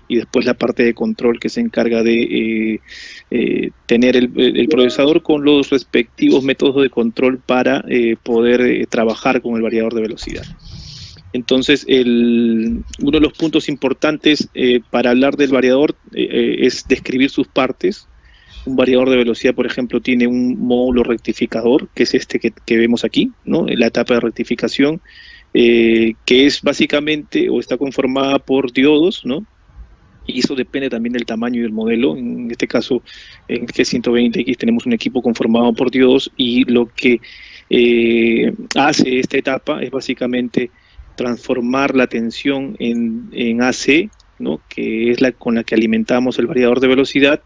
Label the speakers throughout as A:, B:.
A: y después la parte de control que se encarga de tener el procesador con los respectivos métodos de control para poder trabajar con el variador de velocidad. Entonces, uno de los puntos importantes para hablar del variador es describir sus partes. Un variador de velocidad, por ejemplo, tiene un módulo rectificador, que es este que vemos aquí, ¿no? La etapa de rectificación, que es básicamente, o está conformada por diodos, ¿no? Y eso depende también del tamaño y del modelo. En este caso, en el G120X tenemos un equipo conformado por diodos, y lo que hace esta etapa es básicamente transformar la tensión en AC, ¿no? Que es la con la que alimentamos el variador de velocidad,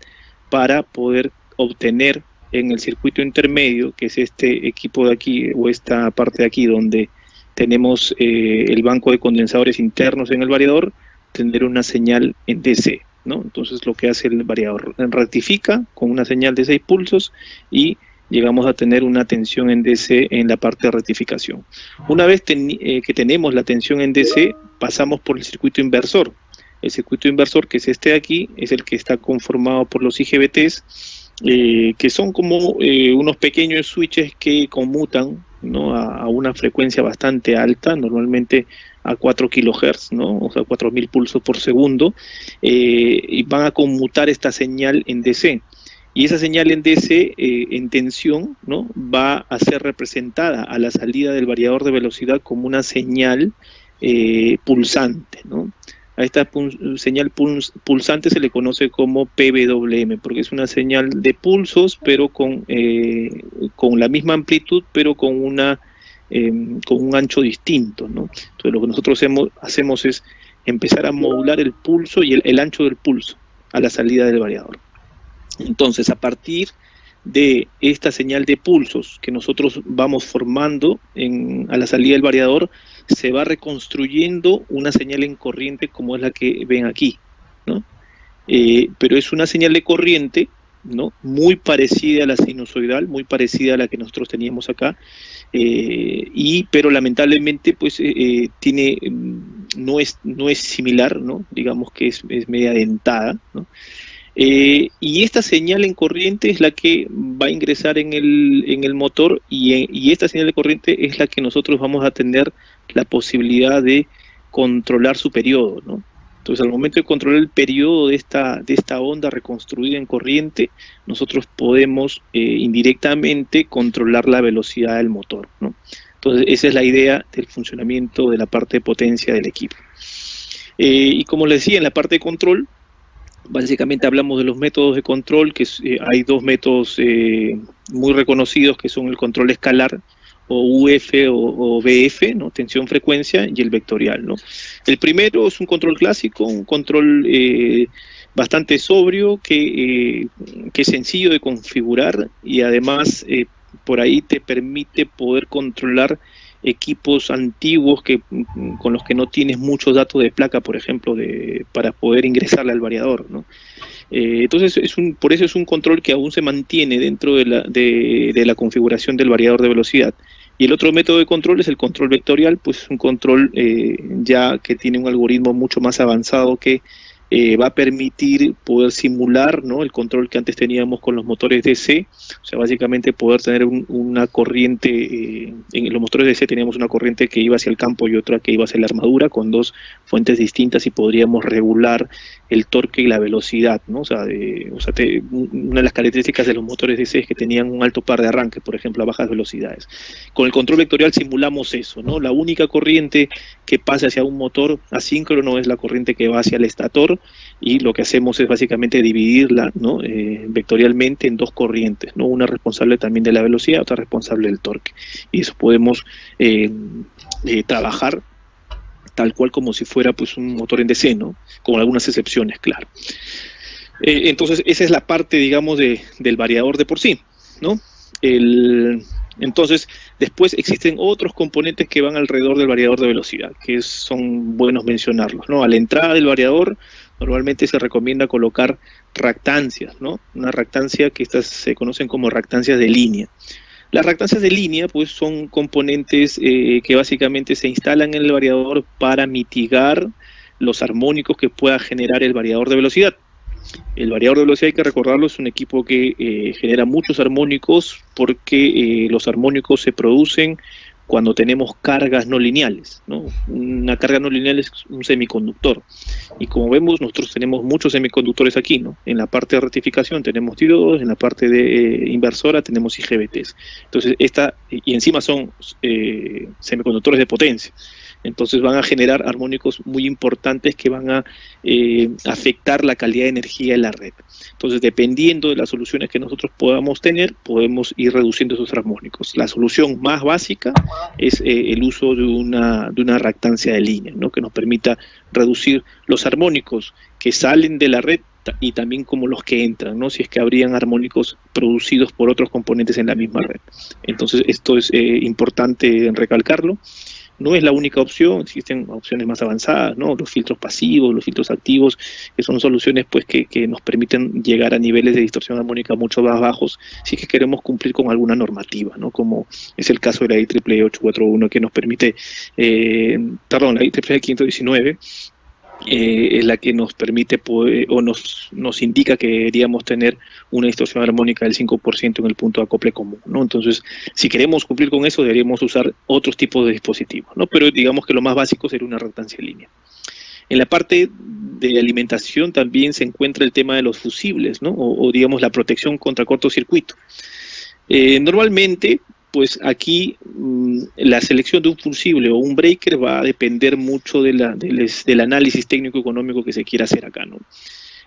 A: para poder obtener en el circuito intermedio, que es este equipo de aquí, o esta parte de aquí, donde tenemos el banco de condensadores internos en el variador, tener una señal en DC, ¿no? Entonces lo que hace el variador, rectifica con una señal de 6 pulsos y llegamos a tener una tensión en DC en la parte de rectificación. Una vez que tenemos la tensión en DC, pasamos por el circuito inversor. El circuito inversor, que es este de aquí, es el que está conformado por los IGBTs, que son como unos pequeños switches que conmutan, ¿no? a una frecuencia bastante alta, normalmente a 4 kHz, ¿no? O sea, 4000 pulsos por segundo, y van a conmutar esta señal en DC. Y esa señal en DC, en tensión, ¿no? Va a ser representada a la salida del variador de velocidad como una señal pulsante, ¿no? A esta señal pulsante se le conoce como PWM, porque es una señal de pulsos, pero con la misma amplitud, pero con un ancho distinto, ¿no? Entonces lo que nosotros hacemos es empezar a modular el pulso y el ancho del pulso a la salida del variador. Entonces, a partir de esta señal de pulsos que nosotros vamos formando a la salida del variador, se va reconstruyendo una señal en corriente como es la que ven aquí, ¿no? Pero es una señal de corriente, ¿no? Muy parecida a la sinusoidal, muy parecida a la que nosotros teníamos acá, pero lamentablemente pues no es similar, ¿no? Digamos que es media dentada, ¿no? Y esta señal en corriente es la que va a ingresar en el motor, y esta señal de corriente es la que nosotros vamos a tener la posibilidad de controlar su periodo, ¿no? Entonces, al momento de controlar el periodo de esta onda reconstruida en corriente, nosotros podemos indirectamente controlar la velocidad del motor, ¿no? Entonces, esa es la idea del funcionamiento de la parte de potencia del equipo. Y como les decía, en la parte de control, básicamente hablamos de los métodos de control, que hay dos métodos muy reconocidos, que son el control escalar, o UF o BF, ¿no? Tensión-frecuencia, y el vectorial, ¿no? El primero es un control clásico, un control bastante sobrio, que es sencillo de configurar, y además por ahí te permite poder controlar equipos antiguos con los que no tienes muchos datos de placa, por ejemplo, para poder ingresarle al variador, ¿no? Entonces, por eso es un control que aún se mantiene dentro de la configuración del variador de velocidad. Y el otro método de control es el control vectorial, pues es un control ya que tiene un algoritmo mucho más avanzado, que va a permitir poder simular, ¿no? El control que antes teníamos con los motores DC. O sea, básicamente poder tener una corriente, en los motores DC teníamos una corriente que iba hacia el campo y otra que iba hacia la armadura, con dos fuentes distintas, y podríamos regular el torque y la velocidad, ¿no? O sea, una de las características de los motores DC es que tenían un alto par de arranque, por ejemplo, a bajas velocidades. Con el control vectorial simulamos eso, ¿no? La única corriente que pasa hacia un motor asíncrono es la corriente que va hacia el estator, y lo que hacemos es básicamente dividirla, ¿no? Vectorialmente en dos corrientes, ¿no? Una responsable también de la velocidad, otra responsable del torque. Y eso podemos trabajar tal cual como si fuera pues un motor en DC, ¿no? Con algunas excepciones, claro. Entonces, esa es la parte, digamos, del variador de por sí, ¿no? Entonces, después existen otros componentes que van alrededor del variador de velocidad, que son buenos mencionarlos, ¿no? A la entrada del variador, normalmente se recomienda colocar reactancias, ¿no? Una reactancia que estas se conocen como reactancias de línea. Las reactancias de línea, pues, son componentes que básicamente se instalan en el variador para mitigar los armónicos que pueda generar el variador de velocidad. El variador de velocidad, hay que recordarlo, es un equipo que genera muchos armónicos porque los armónicos se producen cuando tenemos cargas no lineales, ¿no? Una carga no lineal es un semiconductor. Y como vemos, nosotros tenemos muchos semiconductores aquí, ¿no? En la parte de rectificación tenemos diodos, en la parte de inversora tenemos IGBTs. Entonces, y encima son semiconductores de potencia. Entonces van a generar armónicos muy importantes que van a afectar la calidad de energía en la red. Entonces, dependiendo de las soluciones que nosotros podamos tener, podemos ir reduciendo esos armónicos. La solución más básica es el uso de una reactancia de línea, ¿no? Que nos permita reducir los armónicos que salen de la red y también como los que entran, ¿no? Si es que habrían armónicos producidos por otros componentes en la misma red. Entonces, esto es importante recalcarlo. No es la única opción, existen opciones más avanzadas, ¿no? Los filtros pasivos, los filtros activos, que son soluciones pues que nos permiten llegar a niveles de distorsión armónica mucho más bajos si es que queremos cumplir con alguna normativa, ¿no? Como es el caso de la IEEE 841, que nos permite, la IEEE 519, es la que nos permite poder, o nos indica que deberíamos tener una distorsión armónica del 5% en el punto de acople común, ¿no? Entonces, si queremos cumplir con eso, deberíamos usar otros tipos de dispositivos, ¿no? Pero digamos que lo más básico sería una reactancia en línea. En la parte de alimentación también se encuentra el tema de los fusibles, ¿no? O digamos la protección contra cortocircuito. Normalmente, pues aquí la selección de un fusible o un breaker va a depender mucho del análisis técnico-económico que se quiera hacer acá, ¿no?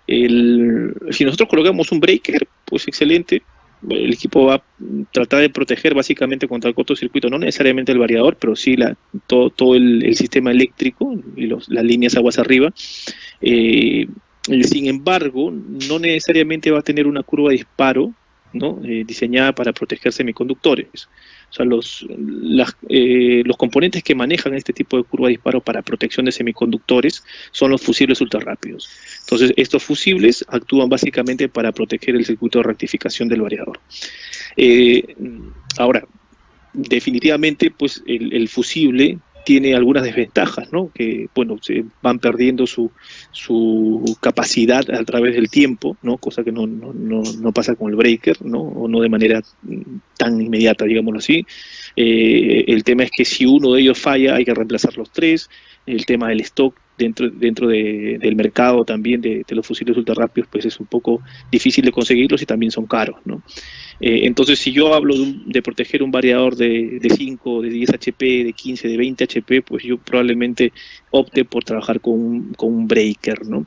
A: Si nosotros colocamos un breaker, pues excelente, el equipo va a tratar de proteger básicamente contra el cortocircuito, no necesariamente el variador, pero sí todo el sistema eléctrico y las líneas aguas arriba. Sin embargo, no necesariamente va a tener una curva de disparo, ¿no? Diseñada para proteger semiconductores. O sea, los componentes que manejan este tipo de curva de disparo para protección de semiconductores son los fusibles ultrarrápidos. Entonces, estos fusibles actúan básicamente para proteger el circuito de rectificación del variador. Ahora, definitivamente, pues el fusible tiene algunas desventajas, ¿no? Que, bueno, se van perdiendo su capacidad a través del tiempo, ¿no? Cosa que no pasa con el breaker, ¿no? O no de manera tan inmediata, digámoslo así. El tema es que si uno de ellos falla, hay que reemplazar los tres. El tema del stock dentro del mercado también de los fusibles ultrarrápidos, pues es un poco difícil de conseguirlos y también son caros, ¿no? Entonces, si yo hablo de proteger un variador de 5, de 10 HP, de 15, de 20 HP, pues yo probablemente opte por trabajar con un breaker, ¿no?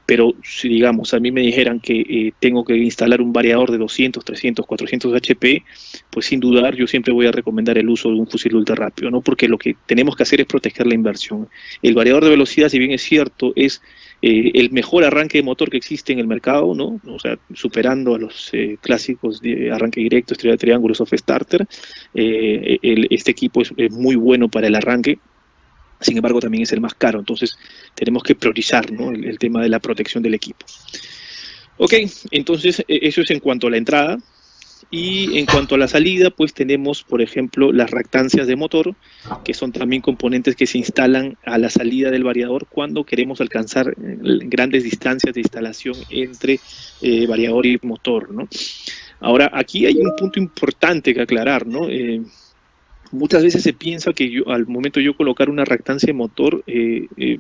A: Pero si, digamos, a mí me dijeran que tengo que instalar un variador de 200, 300, 400 HP, pues sin dudar yo siempre voy a recomendar el uso de un fusible ultrarrápido, ¿no? Porque lo que tenemos que hacer es proteger la inversión. El variador de velocidad, si bien es cierto, es el mejor arranque de motor que existe en el mercado, ¿no? O sea, superando a los clásicos de arranque directo, estrella de triángulo, soft starter. Este equipo es muy bueno para el arranque. Sin embargo, también es el más caro, entonces tenemos que priorizar, ¿no? el tema de la protección del equipo. Ok, entonces eso es en cuanto a la entrada. Y en cuanto a la salida, pues tenemos, por ejemplo, las reactancias de motor, que son también componentes que se instalan a la salida del variador cuando queremos alcanzar grandes distancias de instalación entre variador y motor, ¿no? Ahora, aquí hay un punto importante que aclarar, ¿no? Muchas veces se piensa que al momento de yo colocar una reactancia de motor,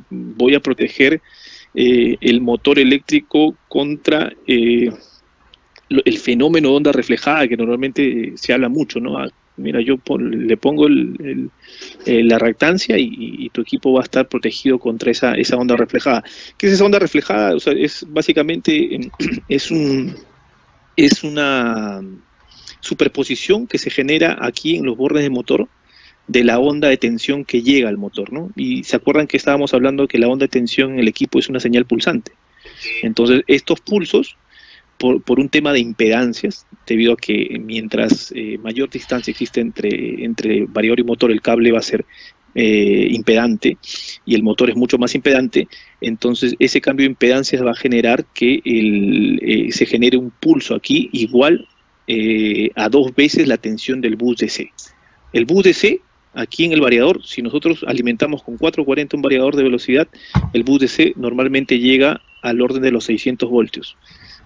A: voy a proteger el motor eléctrico contra el fenómeno de onda reflejada, que normalmente se habla mucho, ¿no? Mira, yo le pongo la reactancia y tu equipo va a estar protegido contra esa onda reflejada. ¿Qué es esa onda reflejada? O sea, es básicamente es una superposición que se genera aquí en los bordes de motor de la onda de tensión que llega al motor, ¿no? Y se acuerdan que estábamos hablando que la onda de tensión en el equipo es una señal pulsante. Entonces, estos pulsos, por un tema de impedancias, debido a que mientras mayor distancia existe entre variador y motor, el cable va a ser impedante y el motor es mucho más impedante, entonces ese cambio de impedancias va a generar que se genere un pulso aquí igual a 2 veces la tensión del bus DC. El bus DC aquí en el variador, si nosotros alimentamos con 440 un variador de velocidad, el bus DC normalmente llega al orden de los 600 voltios.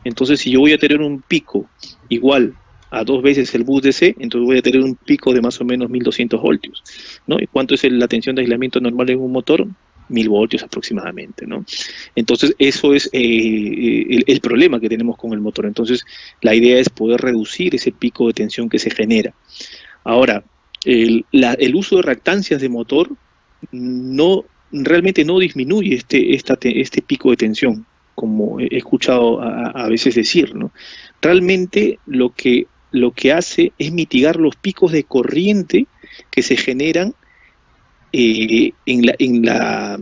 A: Entonces, si yo voy a tener un pico igual a 2 veces el bus DC, entonces voy a tener un pico de más o menos 1200 voltios, ¿no? ¿Y cuánto es la tensión de aislamiento normal en un motor? 1000 voltios aproximadamente, ¿no? Entonces, eso es el problema que tenemos con el motor. Entonces, la idea es poder reducir ese pico de tensión que se genera. Ahora, el uso de reactancias de motor realmente no disminuye este pico de tensión, como he escuchado a veces decir, ¿no? Realmente lo que hace es mitigar los picos de corriente que se generan en la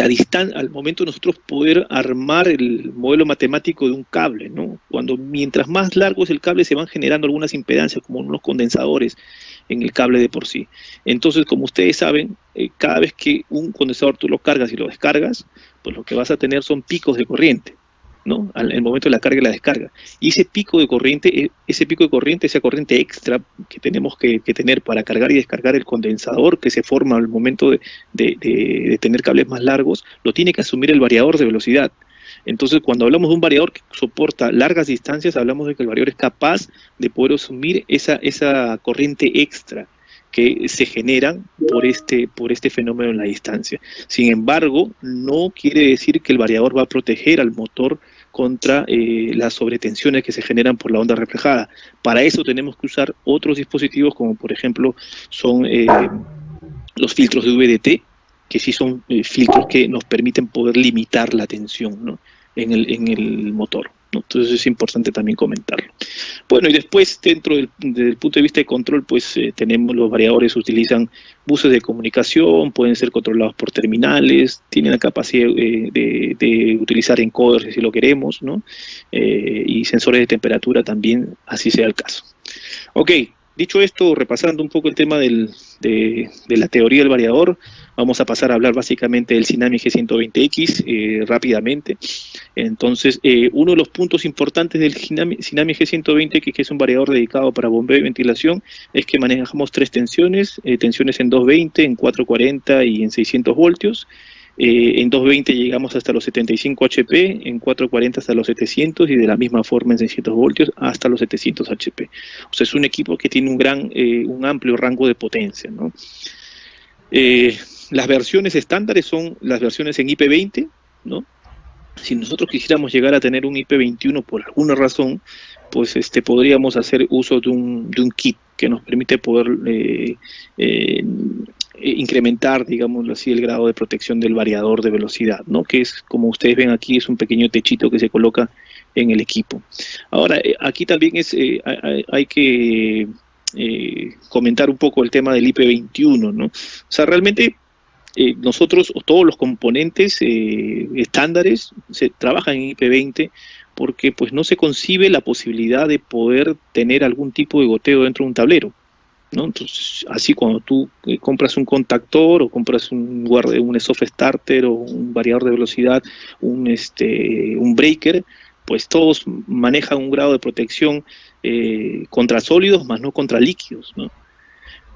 A: distancia, al momento de nosotros poder armar el modelo matemático de un cable, ¿no? Mientras más largo es el cable, se van generando algunas impedancias, como unos condensadores en el cable de por sí. Entonces, como ustedes saben, cada vez que un condensador tú lo cargas y lo descargas, pues lo que vas a tener son picos de corriente, ¿no? Al momento de la carga y la descarga. Y ese pico de corriente, esa corriente extra que tenemos que tener para cargar y descargar el condensador que se forma al momento de tener cables más largos, lo tiene que asumir el variador de velocidad. Entonces, cuando hablamos de un variador que soporta largas distancias, hablamos de que el variador es capaz de poder asumir esa corriente extra que se generan por este fenómeno en la distancia. Sin embargo, no quiere decir que el variador va a proteger al motor contra las sobretensiones que se generan por la onda reflejada. Para eso tenemos que usar otros dispositivos, como por ejemplo son los filtros de VDT, que sí son filtros que nos permiten poder limitar la tensión, ¿no?, en el motor, ¿no? Entonces es importante también comentarlo. Bueno, y después dentro del punto de vista de control, pues tenemos los variadores, utilizan buses de comunicación, pueden ser controlados por terminales, tienen la capacidad de utilizar encoders si lo queremos, ¿no? Y sensores de temperatura también, así sea el caso. Ok, dicho esto, repasando un poco el tema de la teoría del variador, vamos a pasar a hablar básicamente del Sinami G120X rápidamente. Entonces, uno de los puntos importantes del Sinami G120X, que es un variador dedicado para bombeo y ventilación, es que manejamos 3 tensiones, tensiones en 220, en 440 y en 600 voltios. En 220 llegamos hasta los 75 HP, en 440 hasta los 700 y de la misma forma en 600 voltios hasta los 700 HP. O sea, es un equipo que tiene un amplio rango de potencia, ¿no? Las versiones estándares son las versiones en IP20, ¿no? Si nosotros quisiéramos llegar a tener un IP21 por alguna razón, pues podríamos hacer uso de un kit que nos permite poder incrementar, digámoslo así, el grado de protección del variador de velocidad, ¿no? Que es, como ustedes ven aquí, es un pequeño techito que se coloca en el equipo. Ahora, aquí también hay que comentar un poco el tema del IP21, ¿no? O sea, realmente nosotros, todos los componentes estándares se trabajan en IP20 porque pues no se concibe la posibilidad de poder tener algún tipo de goteo dentro de un tablero, ¿no? Entonces, así cuando tú compras un contactor o compras un soft starter o un variador de velocidad, un breaker, pues todos manejan un grado de protección contra sólidos, más no contra líquidos, ¿no?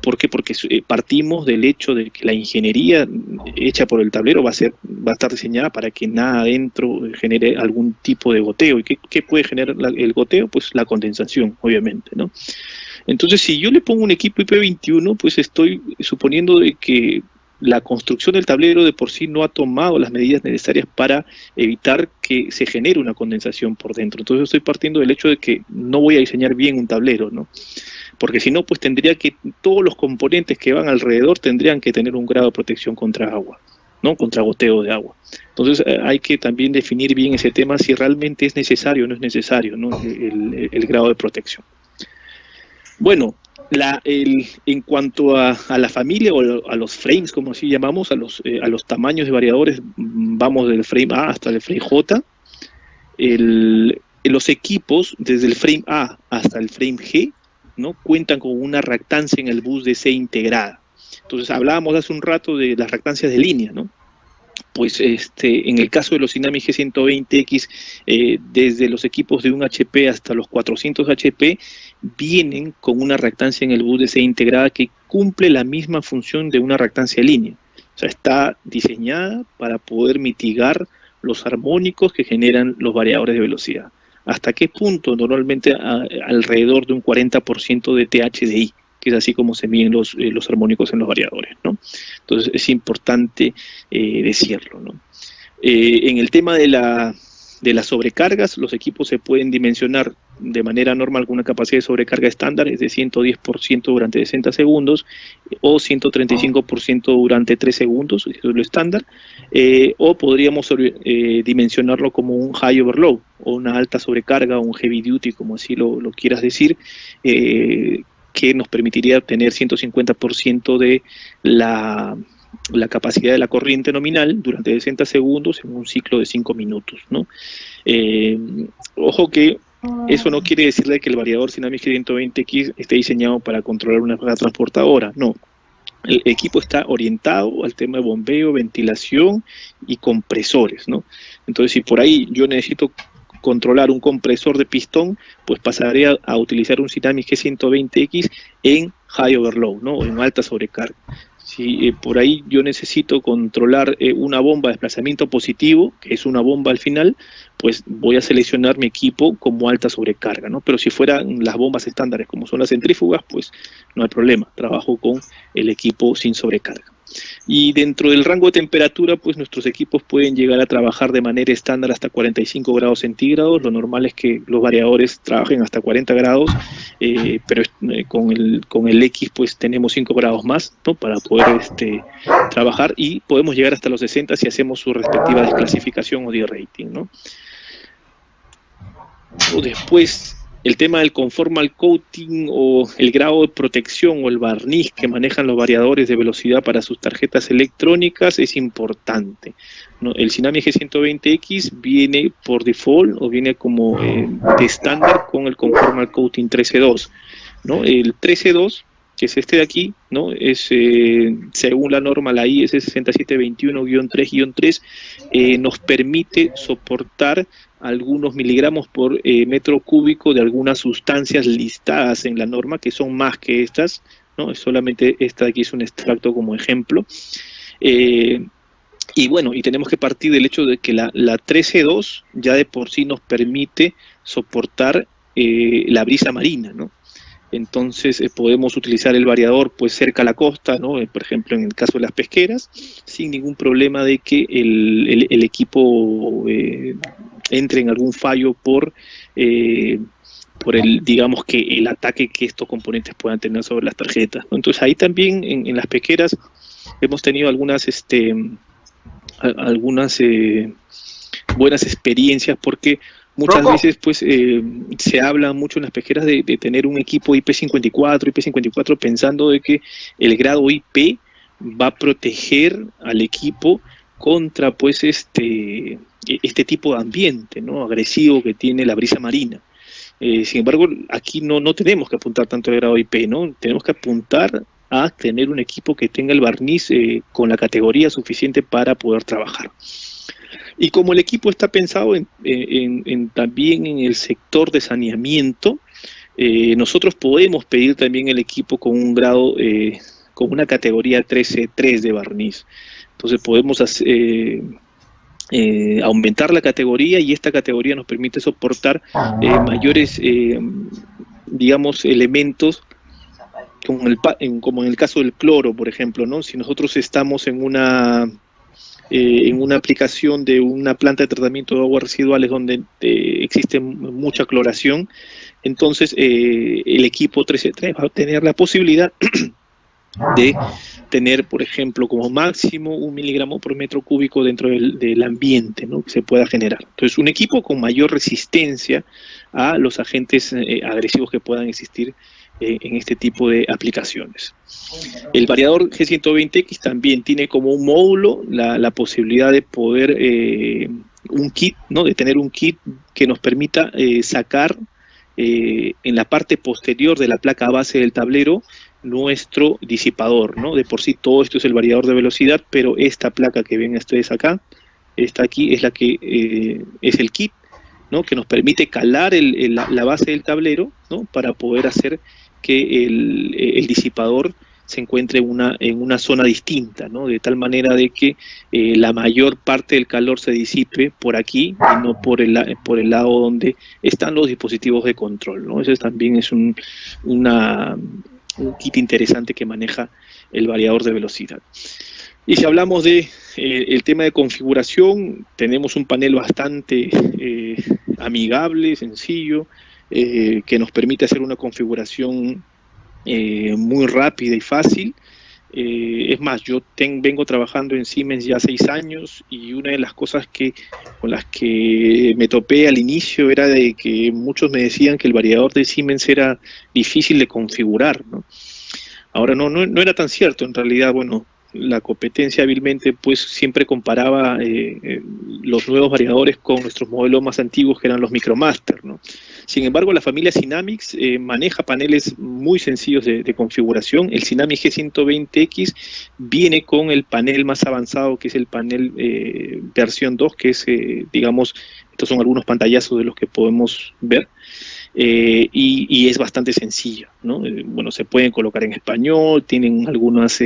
A: ¿Por qué? Porque partimos del hecho de que la ingeniería hecha por el tablero va a estar diseñada para que nada adentro genere algún tipo de goteo. ¿Y qué puede generar el goteo? Pues la condensación, obviamente, ¿no? Entonces, si yo le pongo un equipo IP21, pues estoy suponiendo de que la construcción del tablero de por sí no ha tomado las medidas necesarias para evitar que se genere una condensación por dentro. Entonces estoy partiendo del hecho de que no voy a diseñar bien un tablero, ¿no? Porque si no, pues todos los componentes que van alrededor tendrían que tener un grado de protección contra agua, ¿no? Contra goteo de agua. Entonces hay que también definir bien ese tema, si realmente es necesario o no es necesario, ¿no? El grado de protección. Bueno, en cuanto a la familia o a los frames, como así llamamos, a los tamaños de variadores, vamos del frame A hasta el frame J. Los equipos, desde el frame A hasta el frame G, ¿no?, cuentan con una reactancia en el bus DC integrada. Entonces hablábamos hace un rato de las reactancias de línea, ¿no? pues en el caso de los Tsunami G120X, desde los equipos de 1 HP hasta los 400 HP, vienen con una reactancia en el bus DC integrada que cumple la misma función de una reactancia línea. O sea, está diseñada para poder mitigar los armónicos que generan los variadores de velocidad. ¿Hasta qué punto? Normalmente alrededor de un 40% de THDI, que es así como se miden los armónicos en los variadores, ¿no? Entonces es importante decirlo, ¿no? En el tema de las sobrecargas, los equipos se pueden dimensionar de manera normal con una capacidad de sobrecarga estándar, es de 110% durante 60 segundos o 135% durante 3 segundos, eso es lo estándar, o podríamos dimensionarlo como un high overload o una alta sobrecarga o un heavy duty, como así lo quieras decir, que nos permitiría obtener 150% de la capacidad de la corriente nominal durante 60 segundos en un ciclo de 5 minutos, ¿no? Ojo que eso no quiere decirle que el variador Tsunami G120X esté diseñado para controlar una carga transportadora, no. El equipo está orientado al tema de bombeo, ventilación y compresores, ¿no? Entonces, si por ahí yo necesito controlar un compresor de pistón, pues pasaré a utilizar un Tsunami G120X en high overload, ¿no? O en alta sobrecarga. Si por ahí yo necesito controlar una bomba de desplazamiento positivo, que es una bomba al final, pues voy a seleccionar mi equipo como alta sobrecarga, ¿no? Pero si fueran las bombas estándares, como son las centrífugas, pues no hay problema, trabajo con el equipo sin sobrecarga. Y dentro del rango de temperatura, pues nuestros equipos pueden llegar a trabajar de manera estándar hasta 45 grados centígrados. Lo normal es que los variadores trabajen hasta 40 grados, pero con el X pues tenemos 5 grados más, ¿no? Para poder trabajar, y podemos llegar hasta los 60 si hacemos su respectiva desclasificación o de-rating, ¿no? Después, el tema del conformal coating o el grado de protección o el barniz que manejan los variadores de velocidad para sus tarjetas electrónicas es importante, ¿no? El Tsunami G120X viene por default o viene como de estándar con el conformal coating 13.2, ¿no? El 13.2, que es este de aquí, ¿no? Es según la norma, la IS 6721-3-3, nos permite soportar algunos miligramos por metro cúbico de algunas sustancias listadas en la norma, que son más que estas, ¿no? Solamente esta de aquí es un extracto como ejemplo. Y bueno, y tenemos que partir del hecho de que la 13.2 ya de por sí nos permite soportar la brisa marina, ¿no? Entonces podemos utilizar el variador pues cerca a la costa, ¿no? Por ejemplo, en el caso de las pesqueras, sin ningún problema de que el equipo entre en algún fallo por digamos que el ataque que estos componentes puedan tener sobre las tarjetas, ¿no? Entonces ahí también en las pesqueras hemos tenido algunas buenas experiencias, porque muchas veces pues se habla mucho en las pesqueras de tener un equipo IP54 pensando de que el grado IP va a proteger al equipo contra pues este tipo de ambiente, ¿no? Agresivo que tiene la brisa marina. Sin embargo, aquí no tenemos que apuntar tanto al grado IP, ¿no? Tenemos que apuntar a tener un equipo que tenga el barniz con la categoría suficiente para poder trabajar. Y como el equipo está pensado también en el sector de saneamiento, nosotros podemos pedir también el equipo con un grado, con una categoría 13.3 de barniz. Entonces podemos aumentar la categoría, y esta categoría nos permite soportar mayores, digamos, elementos, como en el caso del cloro, por ejemplo, ¿no? Si nosotros estamos en una aplicación de una planta de tratamiento de aguas residuales donde existe mucha cloración, entonces el equipo 13.3 va a tener la posibilidad de tener, por ejemplo, como máximo 1 miligramo por metro cúbico dentro del ambiente, ¿no? Que se pueda generar. Entonces, un equipo con mayor resistencia a los agentes agresivos que puedan existir en este tipo de aplicaciones. El variador G120X también tiene como un módulo la posibilidad de poder, un kit, ¿no? De tener un kit que nos permita sacar en la parte posterior de la placa base del tablero nuestro disipador, ¿no? De por sí todo esto es el variador de velocidad, pero esta placa que ven ustedes acá, esta aquí es la que es el kit, ¿no? Que nos permite calar la base del tablero, ¿no? Para poder hacer que el disipador se encuentre en una zona distinta, ¿no? De tal manera de que la mayor parte del calor se disipe por aquí y no por el lado donde están los dispositivos de control, ¿no? Eso también es un kit interesante que maneja el variador de velocidad. Y si hablamos de el tema de configuración, tenemos un panel bastante amigable, sencillo, que nos permite hacer una configuración muy rápida y fácil. Es más, yo vengo trabajando en Siemens ya 6 años y una de las cosas con las que me topé al inicio era de que muchos me decían que el variador de Siemens era difícil de configurar, ¿no? Ahora no era tan cierto, en realidad, bueno, la competencia hábilmente pues siempre comparaba los nuevos variadores con nuestros modelos más antiguos que eran los Micromaster, ¿no? Sin embargo, la familia Synamics maneja paneles muy sencillos de configuración. El Synamics G120X viene con el panel más avanzado, que es el panel versión 2, que es, digamos, estos son algunos pantallazos de los que podemos ver. Y es bastante sencillo, ¿no? Bueno, se pueden colocar en español, tienen algunos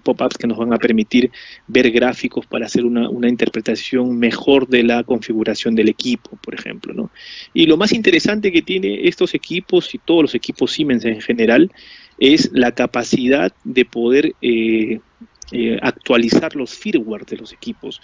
A: pop-ups que nos van a permitir ver gráficos para hacer una interpretación mejor de la configuración del equipo, por ejemplo, ¿no? Y lo más interesante que tiene estos equipos y todos los equipos Siemens en general es la capacidad de poder actualizar los firmware de los equipos.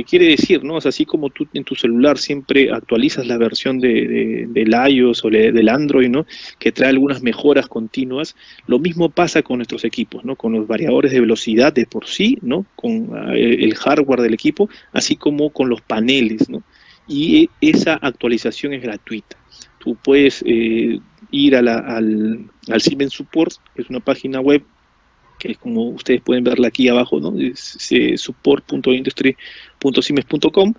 A: Quiere decir, ¿no? O sea, así como tú en tu celular siempre actualizas la versión del iOS o del Android, ¿no? Que trae algunas mejoras continuas, lo mismo pasa con nuestros equipos, ¿no? Con los variadores de velocidad de por sí, ¿no? Con el hardware del equipo, así como con los paneles, ¿no? Y esa actualización es gratuita. Tú puedes ir al Siemens Support, que es una página web que es como ustedes pueden verla aquí abajo, ¿no? Es support.industry.siemens.com.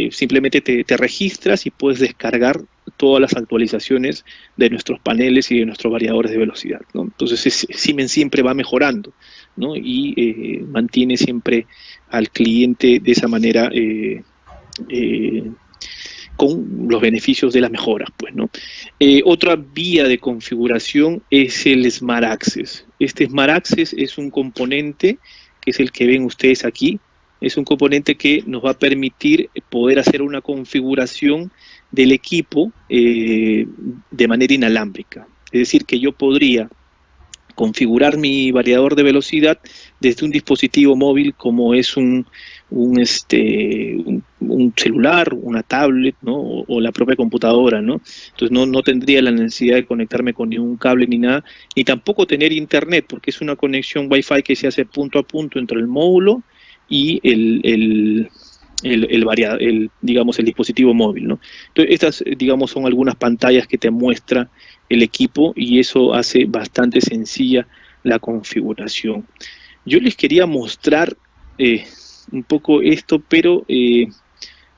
A: Simplemente te registras y puedes descargar todas las actualizaciones de nuestros paneles y de nuestros variadores de velocidad, ¿no? Entonces Siemens siempre va mejorando, ¿no? Y mantiene siempre al cliente de esa manera con los beneficios de las mejoras, pues, ¿no? Otra vía de configuración es el Smart Access. Este Smart Access es un componente, que es el que ven ustedes aquí, es un componente que nos va a permitir poder hacer una configuración del equipo de manera inalámbrica. Es decir, que yo podría configurar mi variador de velocidad desde un dispositivo móvil como es un celular, una tablet, ¿no? O la propia computadora, ¿no? Entonces no tendría la necesidad de conectarme con ningún cable ni nada, ni tampoco tener internet, porque es una conexión Wi-Fi que se hace punto a punto entre el módulo y digamos, el dispositivo móvil, ¿no? Entonces estas, digamos, son algunas pantallas que te muestra el equipo y eso hace bastante sencilla la configuración. Yo les quería mostrar un poco esto, pero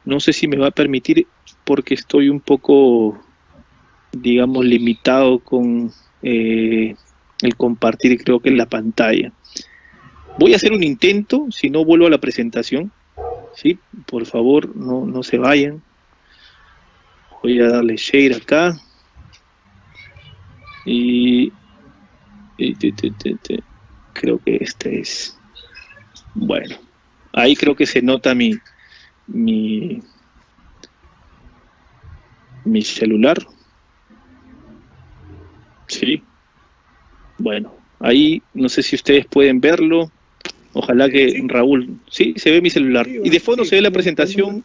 A: no sé si me va a permitir porque estoy un poco, digamos, limitado con el compartir, creo que en la pantalla. Voy a hacer un intento, si no vuelvo a la presentación, ¿sí? Por favor, no se vayan. Voy a darle share acá. Y creo que este es, bueno, ahí creo que se nota mi celular, sí, bueno, ahí no sé si ustedes pueden verlo, ojalá que sí. Raúl, sí, se ve mi celular, sí, y de fondo sí, se ve la presentación.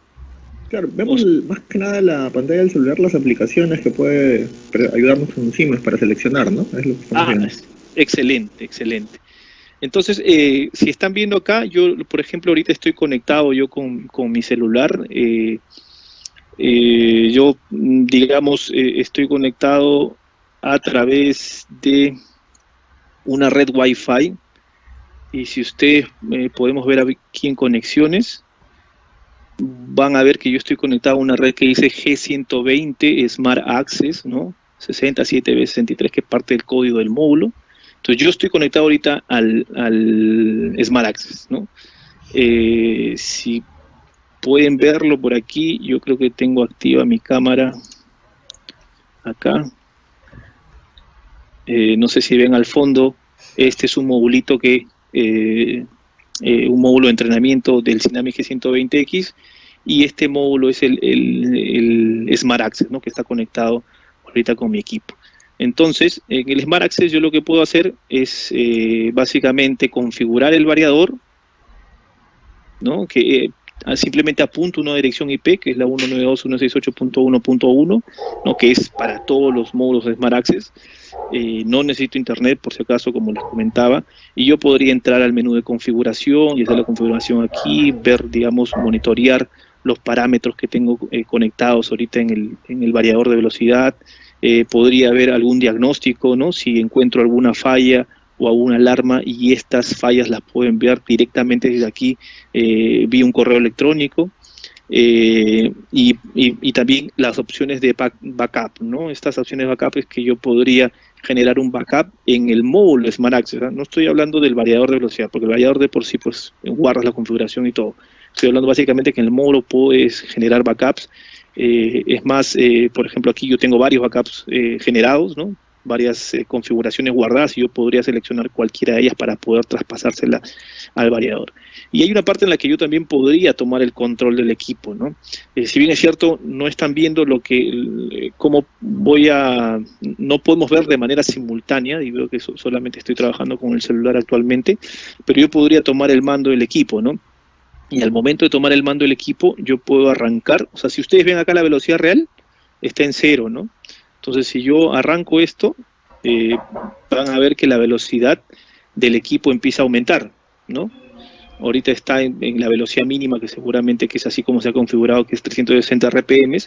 B: Claro, vemos más que nada la pantalla del celular, las aplicaciones que puede ayudarnos con Siemens para seleccionar, ¿no? Es lo que estamos viendo.
A: Excelente, excelente. Entonces, si están viendo acá, yo, por ejemplo, ahorita estoy conectado yo con mi celular. Yo, digamos, estoy conectado a través de una red Wi-Fi. Y si ustedes podemos ver aquí en conexiones, van a ver que yo estoy conectado a una red que dice G120 Smart Access, ¿no? 60.7b63, que es parte del código del módulo. Entonces yo estoy conectado ahorita al Smart Access, ¿no? Si pueden verlo por aquí, yo creo que tengo activa mi cámara acá. No sé si ven al fondo, este es un modulito que, un módulo de entrenamiento del Synamic G120X, y este módulo es el Smart Access, ¿no? Que está conectado ahorita con mi equipo. Entonces, en el Smart Access yo lo que puedo hacer es básicamente configurar el variador, ¿no? Que simplemente apunto una dirección IP, que es la 192.168.1.1, ¿no? Que es para todos los módulos de Smart Access. No necesito internet, por si acaso, como les comentaba, y yo podría entrar al menú de configuración y hacer la configuración aquí, ver, digamos, monitorear los parámetros que tengo conectados ahorita en el variador de velocidad. Podría ver algún diagnóstico, ¿no? Si encuentro alguna falla o alguna alarma, y estas fallas las puedo enviar directamente desde aquí vía un correo electrónico. Y también las opciones de backup, ¿no? Estas opciones de backup es que yo podría generar un backup en el módulo Smart Access, ¿no? No estoy hablando del variador de velocidad, porque el variador de por sí pues guarda la configuración y todo. Estoy hablando básicamente que en el módulo puedes generar backups. Es más, por ejemplo, aquí yo tengo varios backups generados, ¿no? Varias configuraciones guardadas, y yo podría seleccionar cualquiera de ellas para poder traspasársela al variador. Y hay una parte en la que yo también podría tomar el control del equipo, ¿no? Si bien es cierto, no están viendo cómo no podemos ver de manera simultánea, y veo que solamente estoy trabajando con el celular actualmente, pero yo podría tomar el mando del equipo, ¿no? Y al momento de tomar el mando del equipo, yo puedo arrancar. O sea, si ustedes ven acá la velocidad real, está en 0, ¿no? Entonces, si yo arranco esto, van a ver que la velocidad del equipo empieza a aumentar, ¿no? Ahorita está en la velocidad mínima, que seguramente que es así como se ha configurado, que es 360 RPM,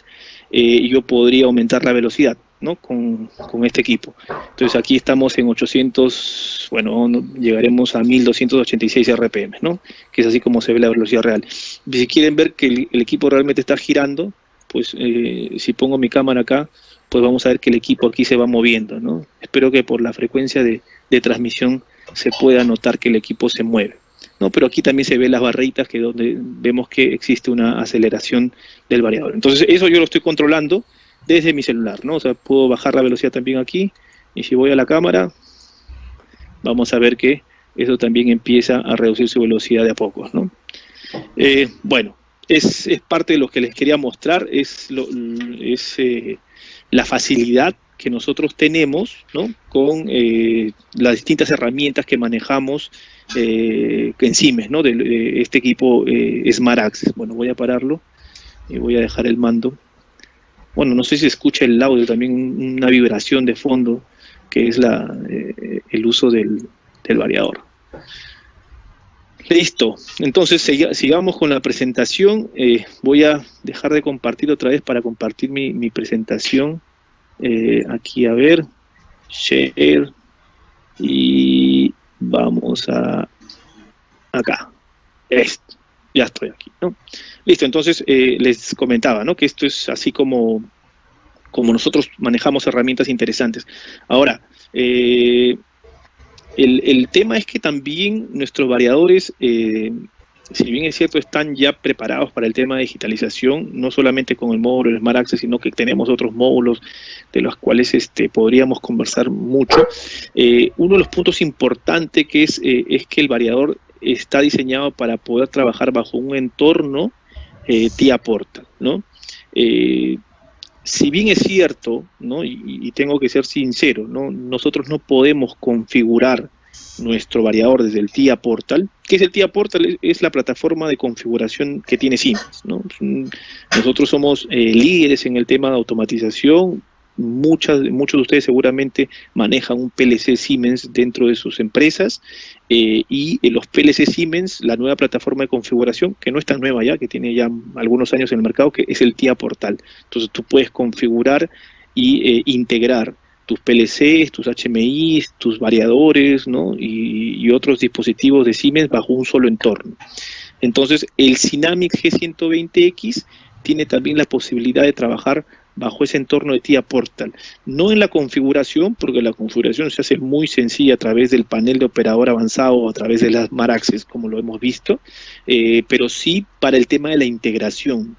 A: y yo podría aumentar la velocidad, ¿no? Con este equipo. Entonces aquí estamos en 800, bueno, llegaremos a 1286 RPM, ¿no? Que es así como se ve la velocidad real. Y si quieren ver que el equipo realmente está girando, pues si pongo mi cámara acá, pues vamos a ver que el equipo aquí se va moviendo, ¿no? Espero que por la frecuencia de transmisión se pueda notar que el equipo se mueve, ¿no? Pero aquí también se ven las barritas, que donde vemos que existe una aceleración del variador. Entonces eso yo lo estoy controlando desde mi celular, ¿no? O sea, puedo bajar la velocidad también aquí, y si voy a la cámara, vamos a ver que eso también empieza a reducir su velocidad de a poco, ¿no? Bueno, es parte de lo que les quería mostrar, es la facilidad que nosotros tenemos, ¿no? Con las distintas herramientas que manejamos en Siemens, ¿no? De este equipo Smart Access. Bueno, voy a pararlo y voy a dejar el mando. Bueno, no sé si se escucha el audio, también una vibración de fondo, que es el uso del variador. Listo, entonces sigamos con la presentación. Voy a dejar de compartir otra vez para compartir mi presentación. Aquí a ver, share, y vamos a acá, esto, ya estoy aquí, ¿no? Listo, entonces les comentaba, ¿no? Que esto es así como nosotros manejamos herramientas interesantes. Ahora, el tema es que también nuestros variadores, si bien es cierto, están ya preparados para el tema de digitalización, no solamente con el módulo del Smart Access, sino que tenemos otros módulos de los cuales podríamos conversar mucho. Uno de los puntos importantes es que el variador está diseñado para poder trabajar bajo un entorno TIA Portal, ¿no? Si bien es cierto, ¿no? Y tengo que ser sincero, ¿no? Nosotros no podemos configurar nuestro variador desde el TIA Portal. ¿Qué es el TIA Portal? Es la plataforma de configuración que tiene Siemens, ¿no? Nosotros somos líderes en el tema de automatización. Muchos de ustedes seguramente manejan un PLC Siemens dentro de sus empresas, y los PLC Siemens, la nueva plataforma de configuración, que no es tan nueva ya, que tiene ya algunos años en el mercado, que es el TIA Portal. Entonces tú puedes configurar y integrar tus PLCs, tus HMIs, tus variadores, ¿no? y otros dispositivos de Siemens bajo un solo entorno. Entonces el Synamic G120X tiene también la posibilidad de trabajar bajo ese entorno de TIA Portal. No en la configuración, porque la configuración se hace muy sencilla a través del panel de operador avanzado o a través de las Maraxes, como lo hemos visto, pero sí para el tema de la integración.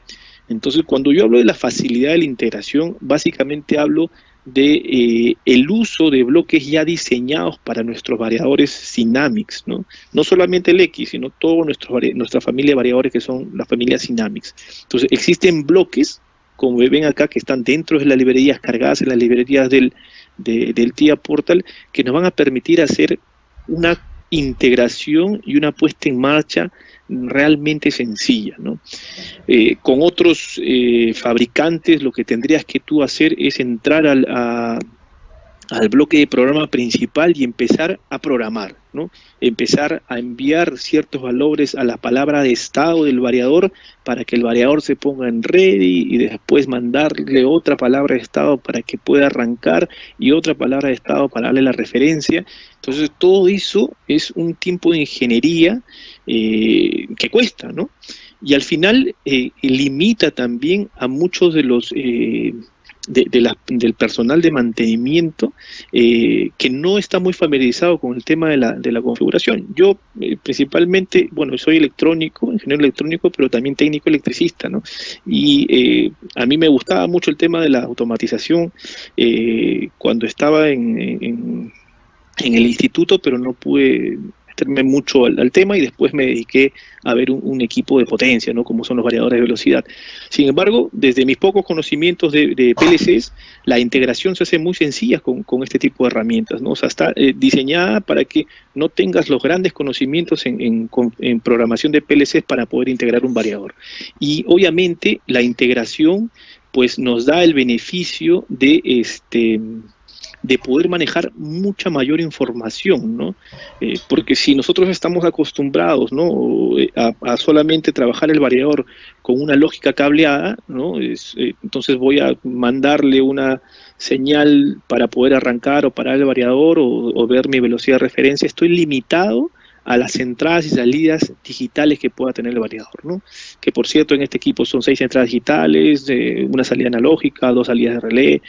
A: Entonces, cuando yo hablo de la facilidad de la integración, básicamente hablo de el uso de bloques ya diseñados para nuestros variadores Synamics, ¿no? No solamente el X, sino toda nuestra familia de variadores que son la familia Synamics. Entonces, existen bloques, como ven acá, que están dentro de las librerías, cargadas en las librerías del TIA Portal, que nos van a permitir hacer una integración y una puesta en marcha realmente sencilla, ¿no? Con otros fabricantes lo que tendrías que tú hacer es entrar al bloque de programa principal y empezar a programar, ¿no? Empezar a enviar ciertos valores a la palabra de estado del variador para que el variador se ponga en ready y después mandarle otra palabra de estado para que pueda arrancar y otra palabra de estado para darle la referencia. Entonces todo eso es un tiempo de ingeniería que cuesta, ¿no? Y al final limita también a muchos de los del personal de mantenimiento que no está muy familiarizado con el tema de la configuración. Yo principalmente, bueno, soy electrónico, ingeniero electrónico, pero también técnico electricista, ¿no? Y a mí me gustaba mucho el tema de la automatización cuando estaba en el instituto, pero no pude meterme mucho al tema y después me dediqué a ver un equipo de potencia, ¿no? Como son los variadores de velocidad. Sin embargo, desde mis pocos conocimientos de PLCs, la integración se hace muy sencilla con este tipo de herramientas, ¿no? O sea, está diseñada para que no tengas los grandes conocimientos en programación de PLCs para poder integrar un variador. Y obviamente la integración pues nos da el beneficio de poder manejar mucha mayor información, ¿no? Porque si nosotros estamos acostumbrados, ¿no? a solamente trabajar el variador con una lógica cableada, ¿no? Entonces voy a mandarle una señal para poder arrancar o parar el variador o ver mi velocidad de referencia, estoy limitado a las entradas y salidas digitales que pueda tener el variador, ¿no? Que por cierto en este equipo son 6 entradas digitales, una salida analógica, 2 salidas de relé,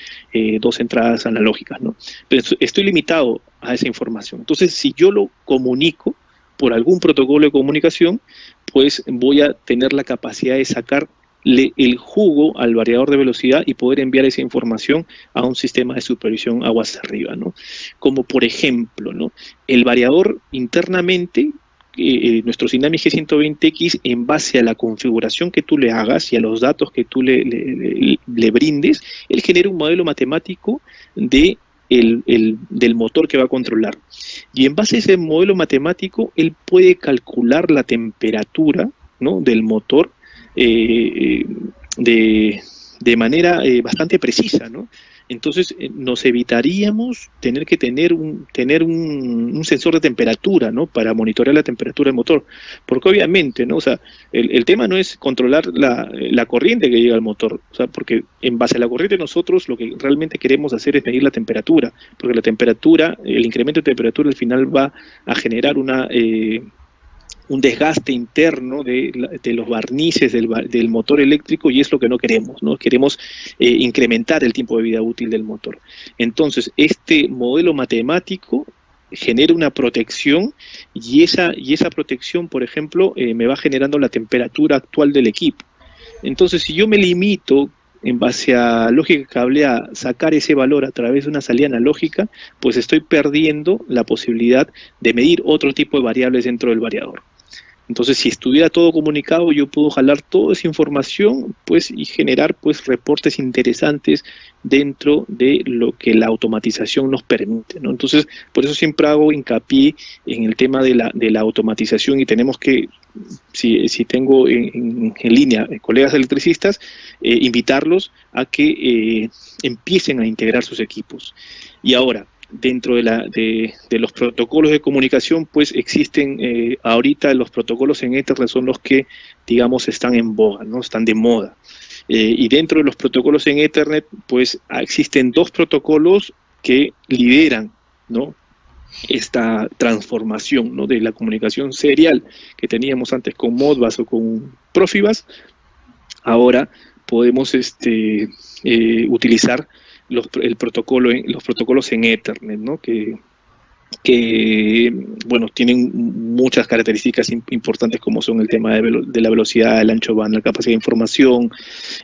A: 2 entradas analógicas, ¿no? Pero estoy limitado a esa información. Entonces, si yo lo comunico por algún protocolo de comunicación, pues voy a tener la capacidad de sacarle el jugo al variador de velocidad y poder enviar esa información a un sistema de supervisión aguas arriba, ¿no? Como por ejemplo, ¿no? El variador internamente, nuestro Synamics G120X, en base a la configuración que tú le hagas y a los datos que tú le brindes, él genera un modelo matemático del motor que va a controlar. Y en base a ese modelo matemático, él puede calcular la temperatura, ¿no? del motor de manera bastante precisa, ¿no? Entonces nos evitaríamos tener que tener un sensor de temperatura, ¿no? Para monitorear la temperatura del motor, porque obviamente, ¿no? O sea, el tema no es controlar la corriente que llega al motor, o sea, porque en base a la corriente nosotros lo que realmente queremos hacer es medir la temperatura, porque la temperatura, el incremento de temperatura al final va a generar un desgaste interno de los barnices del motor eléctrico y es lo que no queremos, ¿no? Queremos incrementar el tiempo de vida útil del motor. Entonces, este modelo matemático genera una protección y esa protección, por ejemplo, me va generando la temperatura actual del equipo. Entonces, si yo me limito en base a lógica cableada, sacar ese valor a través de una salida analógica, pues estoy perdiendo la posibilidad de medir otro tipo de variables dentro del variador. Entonces, si estuviera todo comunicado, yo puedo jalar toda esa información, pues, y generar, pues, reportes interesantes dentro de lo que la automatización nos permite, ¿no? Entonces, por eso siempre hago hincapié en el tema de la automatización y tenemos que, si tengo en línea colegas electricistas, invitarlos a que empiecen a integrar sus equipos. Y ahora, dentro de los protocolos de comunicación, pues existen ahorita los protocolos en Ethernet son los que, digamos, están en boga, ¿no? Están de moda. Y dentro de los protocolos en Ethernet, pues existen 2 protocolos que lideran, ¿no? Esta transformación, ¿no? De la comunicación serial que teníamos antes con Modbus o con Profibus, ahora podemos utilizar los protocolos en Ethernet, ¿no? Que bueno, tienen muchas características importantes, como son el tema de la velocidad, el ancho de banda, la capacidad de información,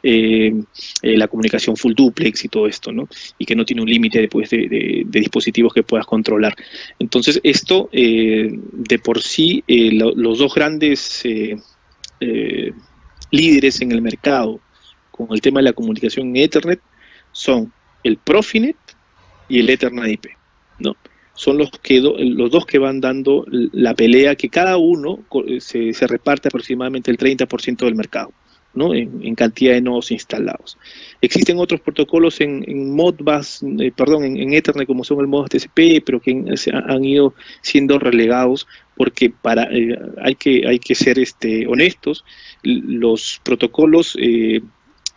A: la comunicación full duplex y todo esto, ¿no? Y que no tiene un límite de dispositivos que puedas controlar. Entonces, esto de por sí, los dos grandes líderes en el mercado con el tema de la comunicación en Ethernet son el Profinet y el Ethernet IP, ¿no? Son los dos que van dando la pelea, que cada uno se reparte aproximadamente el 30% del mercado, ¿no? En cantidad de nodos instalados. Existen otros protocolos en Modbus, en Ethernet, como son el Modbus TCP, pero que han ido siendo relegados porque hay que ser honestos. Los protocolos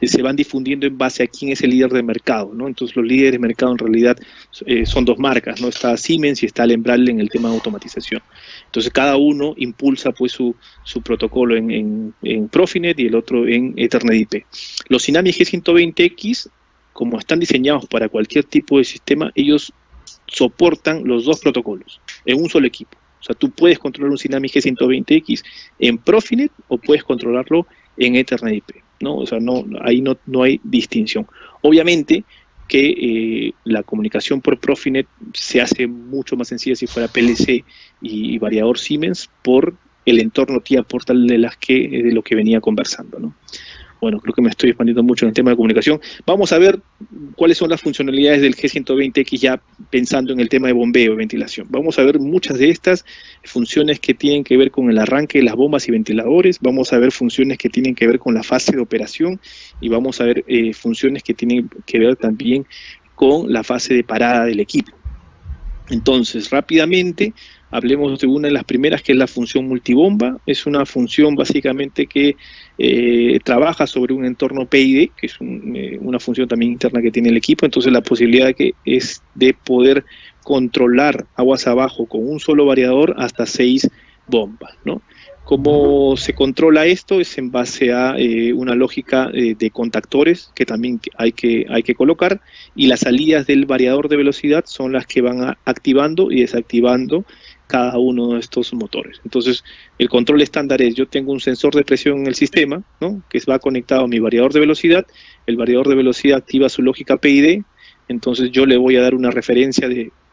A: se van difundiendo en base a quién es el líder de mercado, ¿no? Entonces los líderes de mercado en realidad son dos marcas, ¿no? Está Siemens y está Alembral en el tema de automatización. Entonces cada uno impulsa pues su protocolo en Profinet y el otro en Ethernet IP. Los Sinami G120X, como están diseñados para cualquier tipo de sistema, ellos soportan los dos protocolos en un solo equipo. O sea, tú puedes controlar un Sinami G120X en Profinet o puedes controlarlo en Ethernet IP, ¿no? O sea, ahí no hay distinción. Obviamente que la comunicación por Profinet se hace mucho más sencilla si fuera PLC y variador Siemens por el entorno TIA Portal de lo que venía conversando, ¿no? Bueno, creo que me estoy expandiendo mucho en el tema de comunicación. Vamos a ver cuáles son las funcionalidades del G120X ya pensando en el tema de bombeo y ventilación. Vamos a ver muchas de estas funciones que tienen que ver con el arranque de las bombas y ventiladores, vamos a ver funciones que tienen que ver con la fase de operación y vamos a ver funciones que tienen que ver también con la fase de parada del equipo. Entonces, rápidamente, hablemos de una de las primeras, que es la función multibomba. Es una función básicamente que trabaja sobre un entorno PID, que es una función también interna que tiene el equipo. Entonces la posibilidad es de poder controlar aguas abajo con un solo variador hasta 6 bombas, ¿no? ¿Cómo se controla esto? Es en base a una lógica de contactores que también hay que colocar, y las salidas del variador de velocidad son las que van activando y desactivando cada uno de estos motores. Entonces, el control estándar es: yo tengo un sensor de presión en el sistema, ¿no?, que va conectado a mi variador de velocidad. El variador de velocidad activa su lógica PID, entonces yo le voy a dar una referencia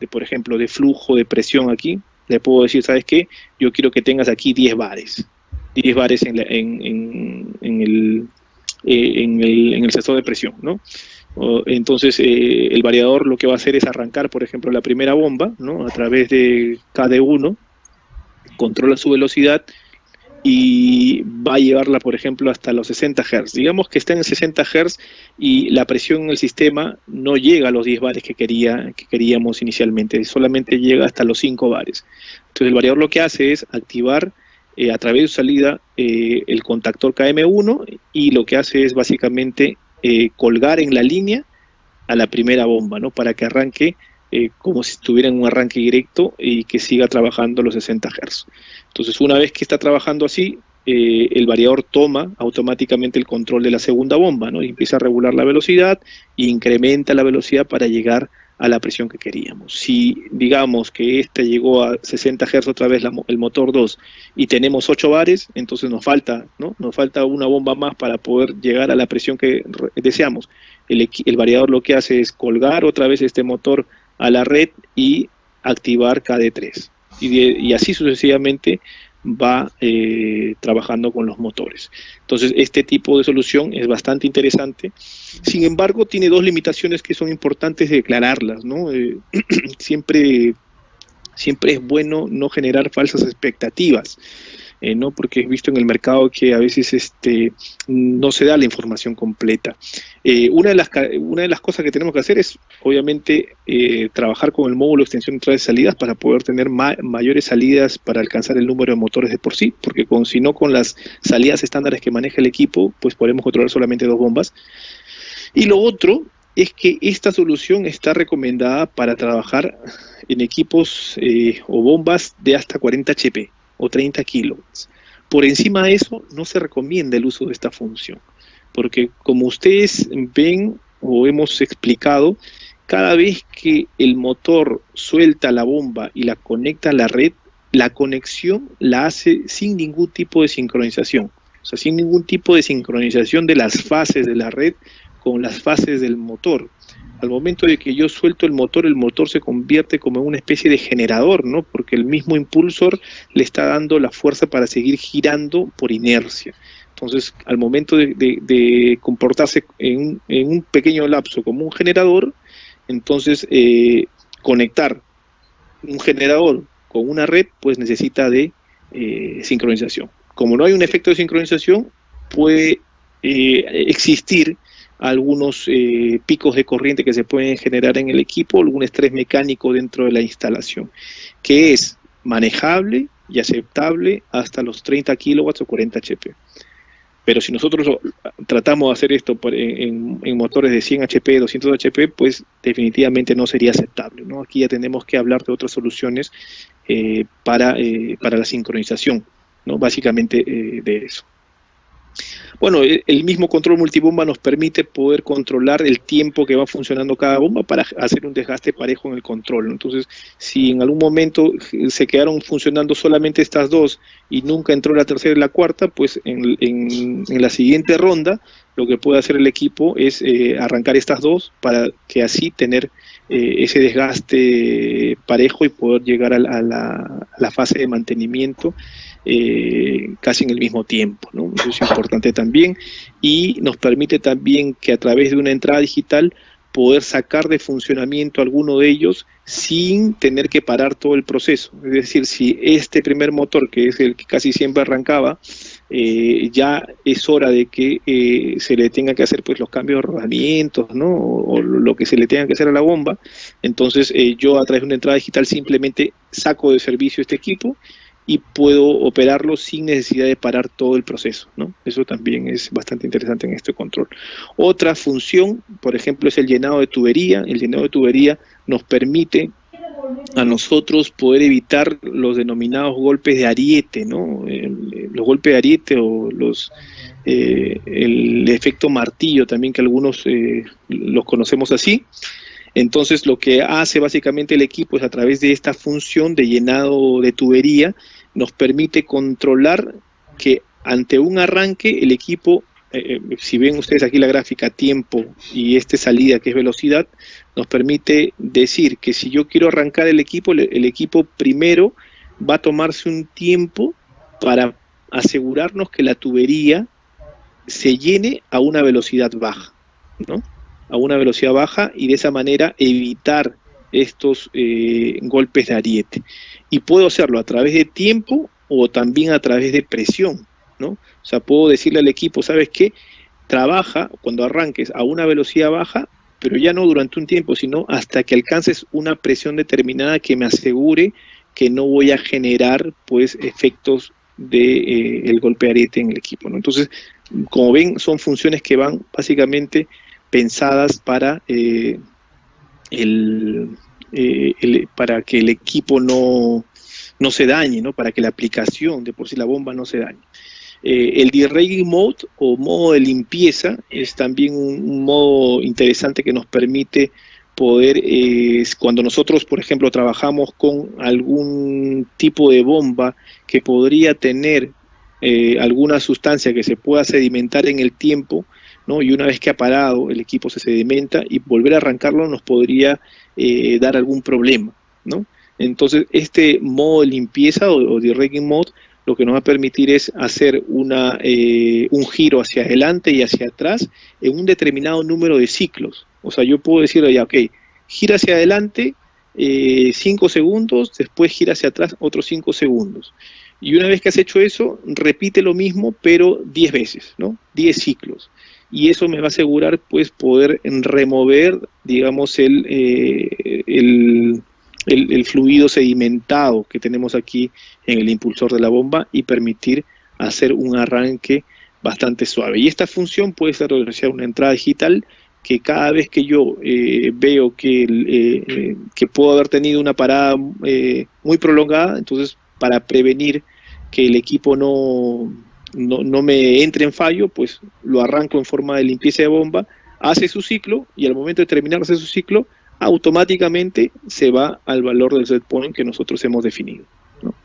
A: por ejemplo, de flujo de presión aquí. Le puedo decir, ¿sabes qué? Yo quiero que tengas aquí 10 bares. 10 bares en el sensor de presión, ¿no? Entonces, el variador lo que va a hacer es arrancar, por ejemplo, la primera bomba, ¿no?, a través de KD1, controla su velocidad y va a llevarla, por ejemplo, hasta los 60 Hz. Digamos que está en 60 Hz y la presión en el sistema no llega a los 10 bares que queríamos inicialmente, solamente llega hasta los 5 bares. Entonces el variador lo que hace es activar a través de su salida el contactor KM1, y lo que hace es básicamente colgar en la línea a la primera bomba, ¿no?, para que arranque como si estuviera en un arranque directo y que siga trabajando los 60 Hz. Entonces, una vez que está trabajando así, el variador toma automáticamente el control de la segunda bomba, ¿no?, y empieza a regular la velocidad e incrementa la velocidad para llegar a la presión que queríamos. Si digamos que este llegó a 60 Hz otra vez el motor 2 y tenemos 8 bares, entonces nos falta una bomba más para poder llegar a la presión que deseamos. El variador lo que hace es colgar otra vez este motor a la red y activar KD3. Y así sucesivamente va trabajando con los motores. Entonces, este tipo de solución es bastante interesante. Sin embargo, tiene dos limitaciones que son importantes declararlas, ¿no? Siempre es bueno no generar falsas expectativas, ¿no? Porque he visto en el mercado que a veces no se da la información completa. Una de las cosas que tenemos que hacer es, obviamente, trabajar con el módulo de extensión de entradas y salidas para poder tener mayores salidas para alcanzar el número de motores de por sí, porque si no, con las salidas estándares que maneja el equipo, pues podemos controlar solamente 2 bombas. Y lo otro es que esta solución está recomendada para trabajar en equipos o bombas de hasta 40 HP o 30 kilowatts. Por encima de eso, no se recomienda el uso de esta función, porque como ustedes ven o hemos explicado, cada vez que el motor suelta la bomba y la conecta a la red, la conexión la hace sin ningún tipo de sincronización, o sea, sin ningún tipo de sincronización de las fases de la red con las fases del motor. Al momento de que yo suelto el motor se convierte como en una especie de generador, ¿no? Porque el mismo impulsor le está dando la fuerza para seguir girando por inercia. Entonces, al momento de comportarse en un pequeño lapso como un generador, entonces conectar un generador con una red, pues necesita de sincronización. Como no hay un efecto de sincronización, puede existir algunos picos de corriente que se pueden generar en el equipo, algún estrés mecánico dentro de la instalación, que es manejable y aceptable hasta los 30 kilowatts o 40 HP. Pero si nosotros tratamos de hacer esto en motores de 100 HP, 200 HP, pues definitivamente no sería aceptable, ¿no? Aquí ya tenemos que hablar de otras soluciones para la sincronización, ¿no? Básicamente de eso. Bueno, el mismo control multibomba nos permite poder controlar el tiempo que va funcionando cada bomba para hacer un desgaste parejo en el control, ¿no? Entonces, si en algún momento se quedaron funcionando solamente estas dos y nunca entró la tercera y la cuarta, pues en la siguiente ronda lo que puede hacer el equipo es arrancar estas dos para que así tener ese desgaste parejo y poder llegar a la fase de mantenimiento casi en el mismo tiempo, ¿no? Eso es importante también, y nos permite también que a través de una entrada digital poder sacar de funcionamiento alguno de ellos sin tener que parar todo el proceso. Es decir, si este primer motor, que es el que casi siempre arrancaba, ya es hora de que se le tenga que hacer pues los cambios de rodamientos, ¿no? O lo que se le tenga que hacer a la bomba, entonces yo a través de una entrada digital simplemente saco de servicio este equipo y puedo operarlo sin necesidad de parar todo el proceso, ¿no? Eso también es bastante interesante en este control. Otra función, por ejemplo, es el llenado de tubería. El llenado de tubería nos permite a nosotros poder evitar los denominados golpes de ariete, ¿no? Los golpes de ariete o el efecto martillo también, que algunos los conocemos así. Entonces lo que hace básicamente el equipo es a través de esta función de llenado de tubería, nos permite controlar que ante un arranque el equipo, si ven ustedes aquí la gráfica tiempo y salida que es velocidad, nos permite decir que si yo quiero arrancar el equipo primero va a tomarse un tiempo para asegurarnos que la tubería se llene a una velocidad baja, ¿no? A una velocidad baja, y de esa manera evitar estos golpes de ariete. Y puedo hacerlo a través de tiempo o también a través de presión, ¿no? O sea, puedo decirle al equipo, ¿sabes qué? Trabaja cuando arranques a una velocidad baja, pero ya no durante un tiempo, sino hasta que alcances una presión determinada que me asegure que no voy a generar pues efectos de el golpe de ariete en el equipo, ¿no? Entonces, como ven, son funciones que van básicamente pensadas para para que el equipo no se dañe, ¿no? Para que la aplicación de por sí la bomba no se dañe. El deragging mode o modo de limpieza es también un modo interesante que nos permite poder, cuando nosotros, por ejemplo, trabajamos con algún tipo de bomba que podría tener alguna sustancia que se pueda sedimentar en el tiempo, ¿no? Y una vez que ha parado, el equipo se sedimenta y volver a arrancarlo nos podría dar algún problema, ¿no? Entonces, este modo de limpieza o deragging mode lo que nos va a permitir es hacer un giro hacia adelante y hacia atrás en un determinado número de ciclos. O sea, yo puedo decirle ya, ok, gira hacia adelante 5 segundos, después gira hacia atrás otros 5 segundos. Y una vez que has hecho eso, repite lo mismo, pero 10 veces, ¿no? 10 ciclos. Y eso me va a asegurar, pues, poder remover, digamos, el fluido sedimentado que tenemos aquí en el impulsor de la bomba y permitir hacer un arranque bastante suave. Y esta función puede ser realizar una entrada digital que cada vez que yo veo que puedo haber tenido una parada muy prolongada, entonces para prevenir que el equipo no me entre en fallo, pues lo arranco en forma de limpieza de bomba, hace su ciclo y al momento de terminarse su ciclo, automáticamente se va al valor del set point que nosotros hemos definido, ¿no?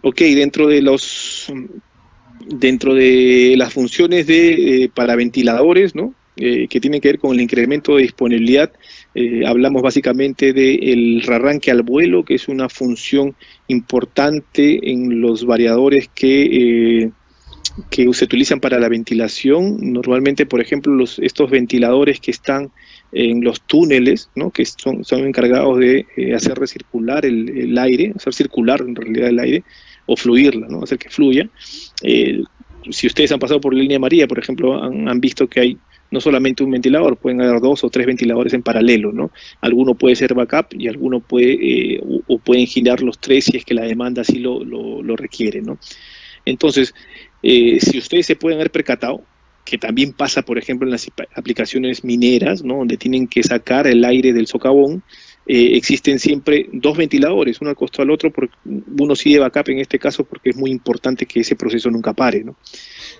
A: Ok, dentro de las funciones para ventiladores, ¿no? Que tienen que ver con el incremento de disponibilidad, hablamos básicamente del rearranque al vuelo, que es una función importante en los variadores que se utilizan para la ventilación. Normalmente, por ejemplo, estos ventiladores que están en los túneles, ¿no? Que son encargados de hacer recircular el aire, hacer circular en realidad el aire, o fluirla, ¿no? Hacer que fluya. Si ustedes han pasado por la línea María, por ejemplo, han visto que hay no solamente un ventilador, pueden haber 2 o 3 ventiladores en paralelo, ¿no? Alguno puede ser backup y alguno pueden girar los 3 si es que la demanda así lo requiere, ¿no? Entonces, si ustedes se pueden haber percatado, que también pasa, por ejemplo, en las aplicaciones mineras, ¿no? Donde tienen que sacar el aire del socavón, existen siempre 2 ventiladores, uno al costado al otro, porque uno sí de backup en este caso, porque es muy importante que ese proceso nunca pare, ¿no?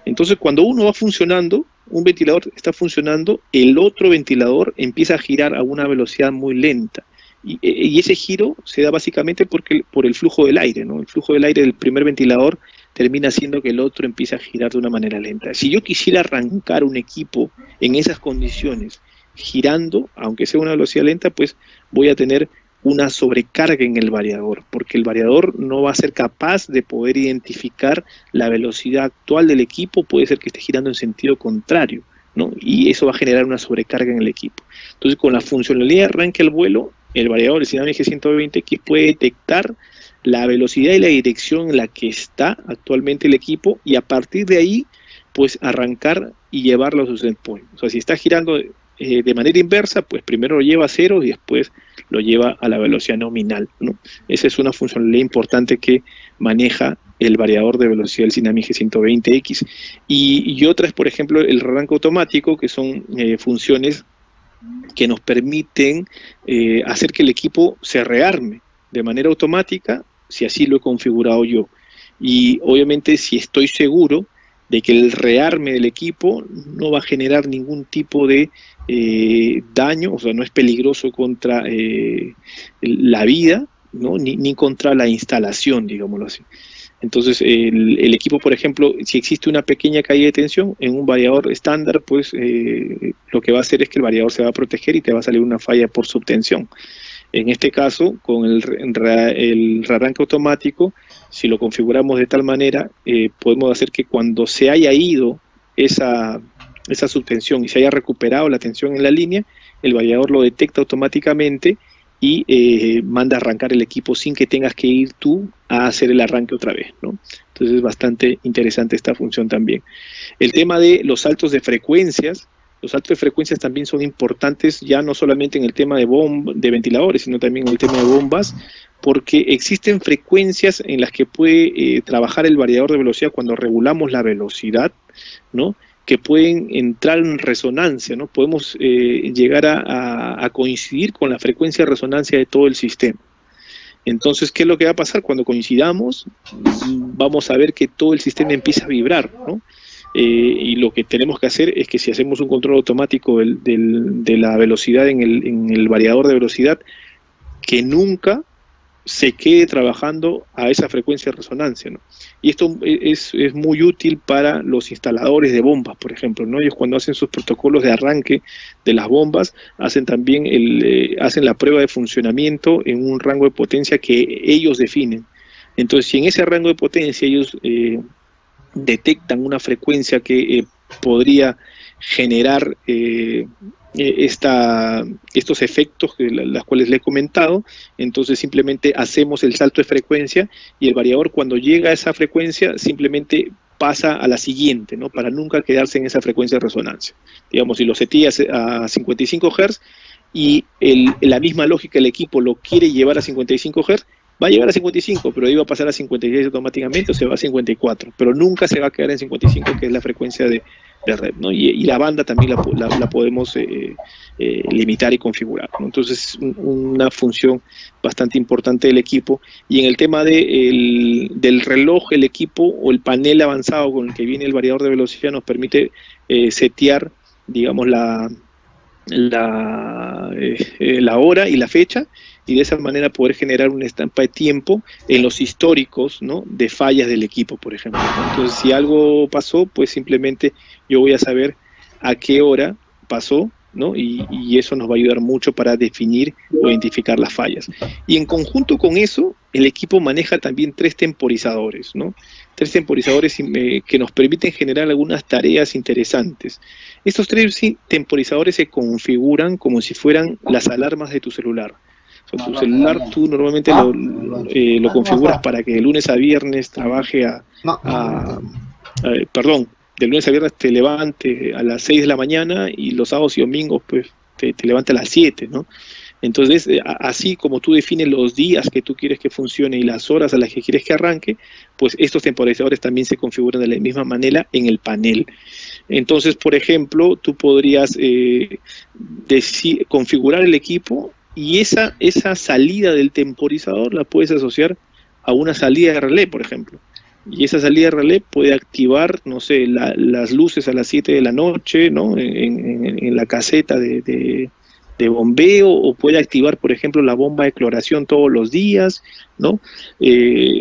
A: Entonces, cuando uno va funcionando, un ventilador está funcionando, el otro ventilador empieza a girar a una velocidad muy lenta. Y ese giro se da básicamente por el flujo del aire, ¿no? El flujo del aire del primer ventilador termina haciendo que el otro empiece a girar de una manera lenta. Si yo quisiera arrancar un equipo en esas condiciones, girando, aunque sea a una velocidad lenta, pues voy a tener una sobrecarga en el variador, porque el variador no va a ser capaz de poder identificar la velocidad actual del equipo, puede ser que esté girando en sentido contrario, ¿no? Y eso va a generar una sobrecarga en el equipo. Entonces, con la funcionalidad de arranque al vuelo, el variador, el Sinam G120X, puede detectar la velocidad y la dirección en la que está actualmente el equipo, y a partir de ahí, pues arrancar y llevarlo a su set point. O sea, si está girando de manera inversa, pues primero lo lleva a 0 y después lo lleva a la velocidad nominal, ¿no? Esa es una funcionalidad importante que maneja el variador de velocidad del Sinam G120X. Y otras, por ejemplo, el rearranque automático, que son funciones que nos permiten hacer que el equipo se rearme de manera automática, si así lo he configurado yo. Y obviamente si estoy seguro de que el rearme del equipo no va a generar ningún tipo de daño, o sea, no es peligroso contra la vida, ¿no? Ni contra la instalación, digámoslo así. Entonces, el equipo, por ejemplo, si existe una pequeña caída de tensión en un variador estándar, pues lo que va a hacer es que el variador se va a proteger y te va a salir una falla por subtensión. En este caso, con el rearranque automático, si lo configuramos de tal manera, podemos hacer que cuando se haya ido esa subtensión y se haya recuperado la tensión en la línea, el variador lo detecta automáticamente y manda a arrancar el equipo sin que tengas que ir tú a hacer el arranque otra vez, ¿no? Entonces es bastante interesante esta función también. El tema de los saltos de frecuencias, los saltos de frecuencias también son importantes, ya no solamente en el tema de ventiladores, sino también en el tema de bombas, porque existen frecuencias en las que puede trabajar el variador de velocidad cuando regulamos la velocidad, ¿no? Que pueden entrar en resonancia, ¿no? Podemos llegar a coincidir con la frecuencia de resonancia de todo el sistema. Entonces, ¿qué es lo que va a pasar? Cuando coincidamos, vamos a ver que todo el sistema empieza a vibrar, ¿no? Y lo que tenemos que hacer es que si hacemos un control automático de la velocidad en el variador de velocidad, que nunca se quede trabajando a esa frecuencia de resonancia, ¿no? Y esto es muy útil para los instaladores de bombas, por ejemplo, ¿no? Ellos cuando hacen sus protocolos de arranque de las bombas, hacen también hacen la prueba de funcionamiento en un rango de potencia que ellos definen. Entonces, si en ese rango de potencia ellos detectan una frecuencia que podría generar estos efectos, las cuales le he comentado, entonces simplemente hacemos el salto de frecuencia y el variador cuando llega a esa frecuencia simplemente pasa a la siguiente, ¿no? Para nunca quedarse en esa frecuencia de resonancia. Digamos, si lo setía a 55 Hz y la misma lógica el equipo lo quiere llevar a 55 Hz, va a llegar a 55, pero ahí va a pasar a 56 automáticamente o se va a 54, pero nunca se va a quedar en 55, que es la frecuencia de red, ¿no? Y la banda también la podemos limitar y configurar, ¿no? Entonces, una función bastante importante del equipo. Y en el tema del reloj, el equipo o el panel avanzado con el que viene el variador de velocidad nos permite setear, digamos, la hora y la fecha, y de esa manera poder generar una estampa de tiempo en los históricos, ¿no?, de fallas del equipo, por ejemplo, ¿no? Entonces, si algo pasó, pues simplemente yo voy a saber a qué hora pasó, ¿no? Y eso nos va a ayudar mucho para definir o identificar las fallas. Y en conjunto con eso, el equipo maneja también 3 temporizadores, ¿no? 3 temporizadores que nos permiten generar algunas tareas interesantes. Estos 3 temporizadores se configuran como si fueran las alarmas de tu celular. O sea, tu celular tú normalmente lo configuras para que de lunes a viernes trabaje perdón, de lunes a viernes te levante a las 6 de la mañana y los sábados y domingos pues te levante a las 7, ¿no? Entonces, así como tú defines los días que tú quieres que funcione y las horas a las que quieres que arranque, pues estos temporizadores también se configuran de la misma manera en el panel. Entonces, por ejemplo, tú podrías configurar el equipo y esa salida del temporizador la puedes asociar a una salida de relé, por ejemplo. Y esa salida de relé puede activar, no sé, las luces a las 7 de la noche, ¿no?, en la caseta de bombeo, o puede activar, por ejemplo, la bomba de cloración todos los días, ¿no?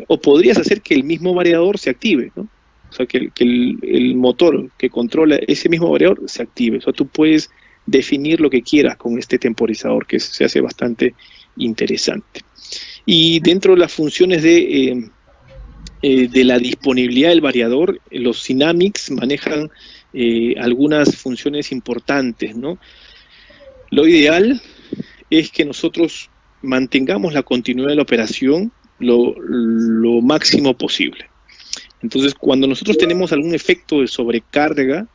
A: O podrías hacer que el mismo variador se active, ¿no? O sea, que el motor que controla ese mismo variador se active. O sea, tú puedes definir lo que quieras con este temporizador, que se hace bastante interesante. Y dentro de las funciones de la disponibilidad del variador, los Synamics manejan algunas funciones importantes, ¿no? Lo ideal es que nosotros mantengamos la continuidad de la operación lo máximo posible. Entonces, cuando nosotros tenemos algún efecto de sobrecarga,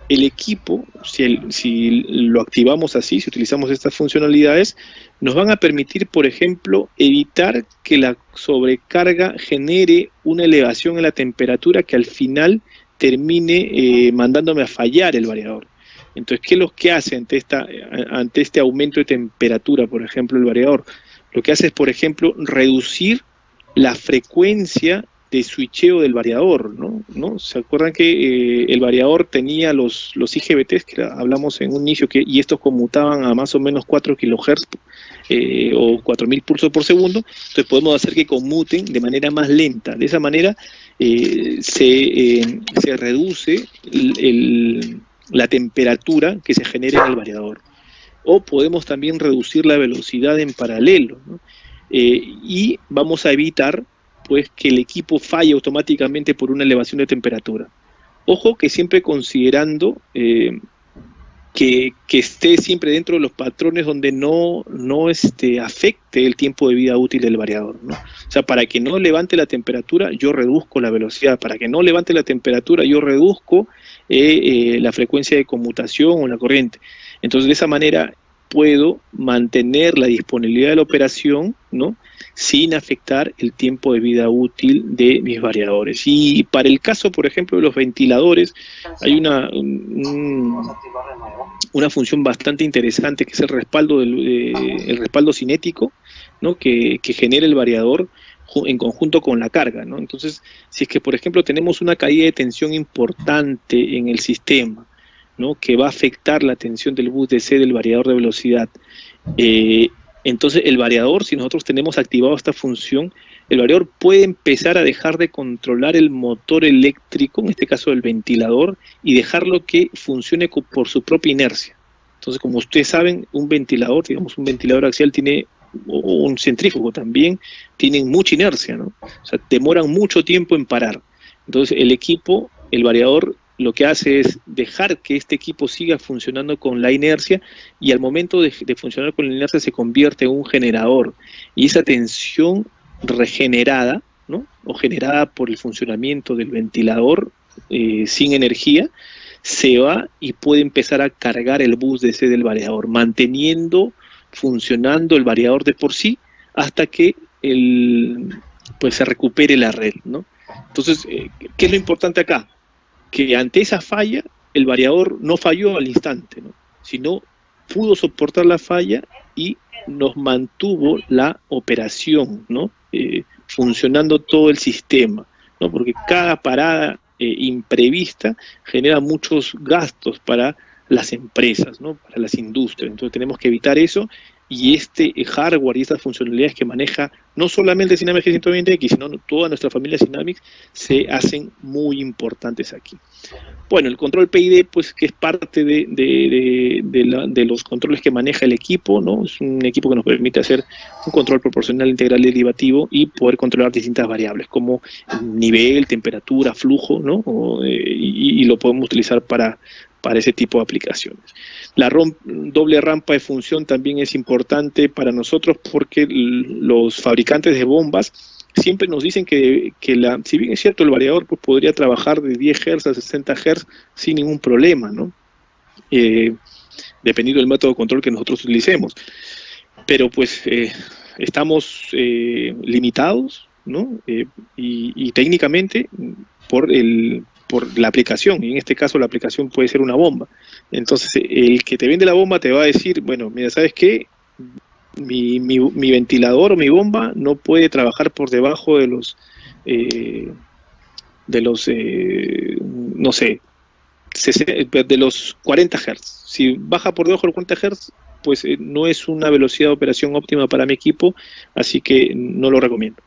A: el equipo, si lo activamos así, si utilizamos estas funcionalidades, nos van a permitir, por ejemplo, evitar que la sobrecarga genere una elevación en la temperatura que al final termine mandándome a fallar el variador. Entonces, ¿qué es lo que hace ante este aumento de temperatura, por ejemplo, el variador? Lo que hace es, por ejemplo, reducir la frecuencia de switcheo del variador, ¿no? ¿Se acuerdan que el variador tenía los IGBTs que hablamos en un inicio, y estos conmutaban a más o menos 4 kHz o 4000 pulsos por segundo? Entonces podemos hacer que conmuten de manera más lenta. De esa manera se reduce la temperatura que se genera en el variador. O podemos también reducir la velocidad en paralelo, ¿no? Y vamos a evitar pues que el equipo falle automáticamente por una elevación de temperatura. Ojo que siempre considerando que esté siempre dentro de los patrones donde no afecte el tiempo de vida útil del variador, ¿no? O sea, para que no levante la temperatura, yo reduzco la velocidad. Para que no levante la temperatura, yo reduzco la frecuencia de conmutación o la corriente. Entonces, de esa manera puedo mantener la disponibilidad de la operación, ¿no?, sin afectar el tiempo de vida útil de mis variadores. Y para el caso, por ejemplo, de los ventiladores, hay una función bastante interesante, que es el respaldo cinético, ¿no?, que genera el variador en conjunto con la carga, ¿no? Entonces, si es que, por ejemplo, tenemos una caída de tensión importante en el sistema, ¿no?, que va a afectar la tensión del bus DC del variador de velocidad, entonces el variador, si nosotros tenemos activado esta función, el variador puede empezar a dejar de controlar el motor eléctrico, en este caso el ventilador, y dejarlo que funcione por su propia inercia. Entonces, como ustedes saben, un ventilador, digamos un ventilador axial, o un centrífugo también, tienen mucha inercia, ¿no? O sea, demoran mucho tiempo en parar. Entonces el variador, lo que hace es dejar que este equipo siga funcionando con la inercia, y al momento de funcionar con la inercia se convierte en un generador. Y esa tensión regenerada, ¿no?, o generada por el funcionamiento del ventilador sin energía, se va y puede empezar a cargar el bus DC del variador, manteniendo funcionando el variador de por sí hasta que pues se recupere la red, ¿no? Entonces, ¿qué es lo importante acá? Que ante esa falla el variador no falló al instante, ¿no? Sino pudo soportar la falla y nos mantuvo la operación, ¿no? Funcionando todo el sistema, ¿no? Porque cada parada imprevista genera muchos gastos para las empresas, ¿no? Para las industrias. Entonces tenemos que evitar eso, y este hardware y estas funcionalidades que maneja no solamente Synamics G120X, sino toda nuestra familia Synamics, se hacen muy importantes aquí. Bueno, el control PID, pues que es parte de los controles que maneja el equipo, ¿no? Es un equipo que nos permite hacer un control proporcional, integral y derivativo y poder controlar distintas variables como nivel, temperatura, flujo, ¿no? Y lo podemos utilizar para ese tipo de aplicaciones. La doble rampa de función también es importante para nosotros porque los fabricantes de bombas siempre nos dicen que si bien es cierto el variador pues podría trabajar de 10 Hz a 60 Hz sin ningún problema, ¿no? Dependiendo del método de control que nosotros utilicemos. Pero pues estamos limitados, ¿no? Y técnicamente por la aplicación, y en este caso la aplicación puede ser una bomba. Entonces el que te vende la bomba te va a decir, bueno, mira, ¿sabes qué? Mi ventilador o mi bomba no puede trabajar por debajo de los no sé, de los 40 Hz. Si baja por debajo de los 40 Hz, pues no es una velocidad de operación óptima para mi equipo, así que no lo recomiendo.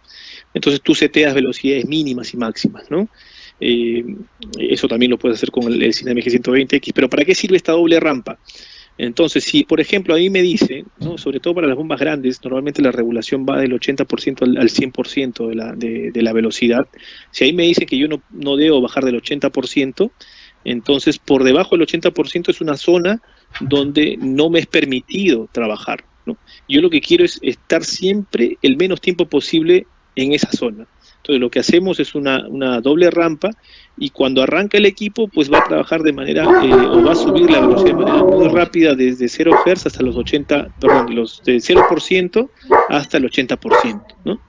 A: Entonces tú seteas velocidades mínimas y máximas, ¿no? Eso también lo puedes hacer con el Synamics G120X, pero ¿para qué sirve esta doble rampa? Entonces, si por ejemplo a mí me dice, ¿no? Sobre todo para las bombas grandes, normalmente la regulación va del 80% al 100% de la velocidad. Si ahí me dice que yo no debo bajar del 80%, entonces por debajo del 80% es una zona donde no me es permitido trabajar, ¿no? Yo lo que quiero es estar siempre el menos tiempo posible en esa zona. Entonces lo que hacemos es una doble rampa, y cuando arranca el equipo pues va a trabajar de manera, o va a subir la velocidad de manera muy rápida desde 0 Hz hasta los 80, perdón, de 0% hasta el 80%, ¿no?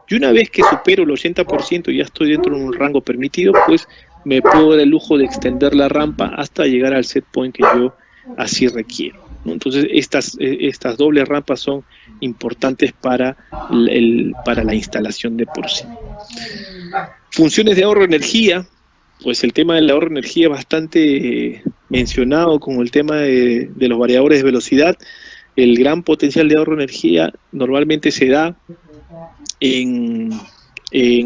A: Y una vez que supero el 80% y ya estoy dentro de un rango permitido, pues me puedo dar el lujo de extender la rampa hasta llegar al set point que yo así requiero, ¿no? Entonces estas dobles rampas son importantes para la instalación de por sí. Funciones de ahorro de energía, pues el tema del ahorro de energía es bastante mencionado con el tema de los variadores de velocidad. El gran potencial de ahorro de energía normalmente se da en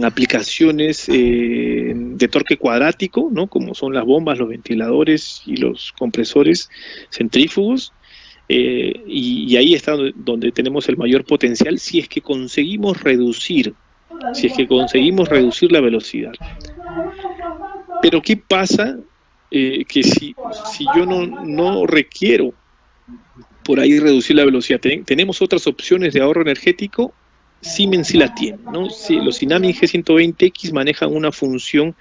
A: aplicaciones de torque cuadrático, ¿no? Como son las bombas, los ventiladores y los compresores centrífugos. Y ahí está donde tenemos el mayor potencial si es que conseguimos reducir la velocidad. Pero ¿qué pasa que si yo no requiero por ahí reducir la velocidad? Tenemos otras opciones de ahorro energético. Siemens sí la tiene, ¿no? Sí, los Synamics G120X manejan una función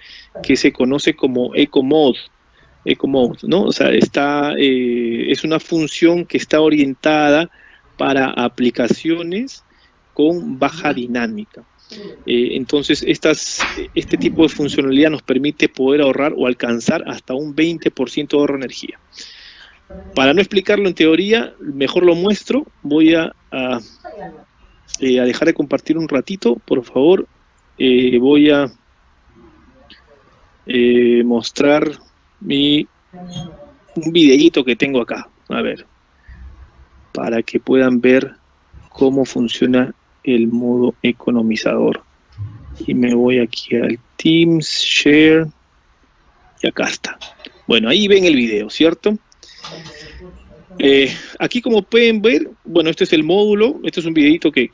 A: que se conoce como Eco Mode, ¿no? O sea, es una función que está orientada para aplicaciones con baja dinámica. Entonces, este tipo de funcionalidad nos permite poder ahorrar o alcanzar hasta un 20% de ahorro de energía. Para no explicarlo en teoría, mejor lo muestro. Voy a dejar de compartir un ratito, por favor. Voy a mostrar un videíto que tengo acá, a ver, para que puedan ver cómo funciona el modo economizador. Y me voy aquí al Teams, Share, y acá está. Bueno, ahí ven el video, ¿cierto? Aquí como pueden ver, bueno, este es el módulo, este es un videito que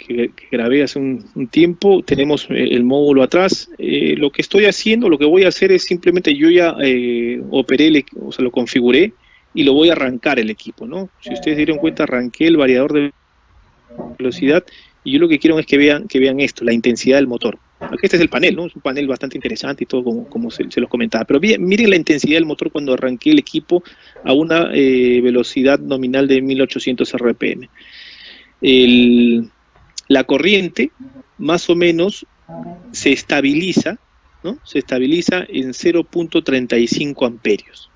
A: grabé hace un tiempo. Tenemos el módulo atrás. Lo que estoy haciendo, lo que voy a hacer es simplemente, yo ya operé, o sea, lo configuré y lo voy a arrancar el equipo, ¿no? Si ustedes dieron cuenta, arranqué el variador de velocidad, y yo lo que quiero es que vean esto, la intensidad del motor. Aquí este es el panel, ¿no? Es un panel bastante interesante y todo como se los comentaba. Pero miren la intensidad del motor cuando arranqué el equipo a una velocidad nominal de 1800 RPM. La corriente más o menos se estabiliza, ¿no? Se estabiliza en 0.35 amperios.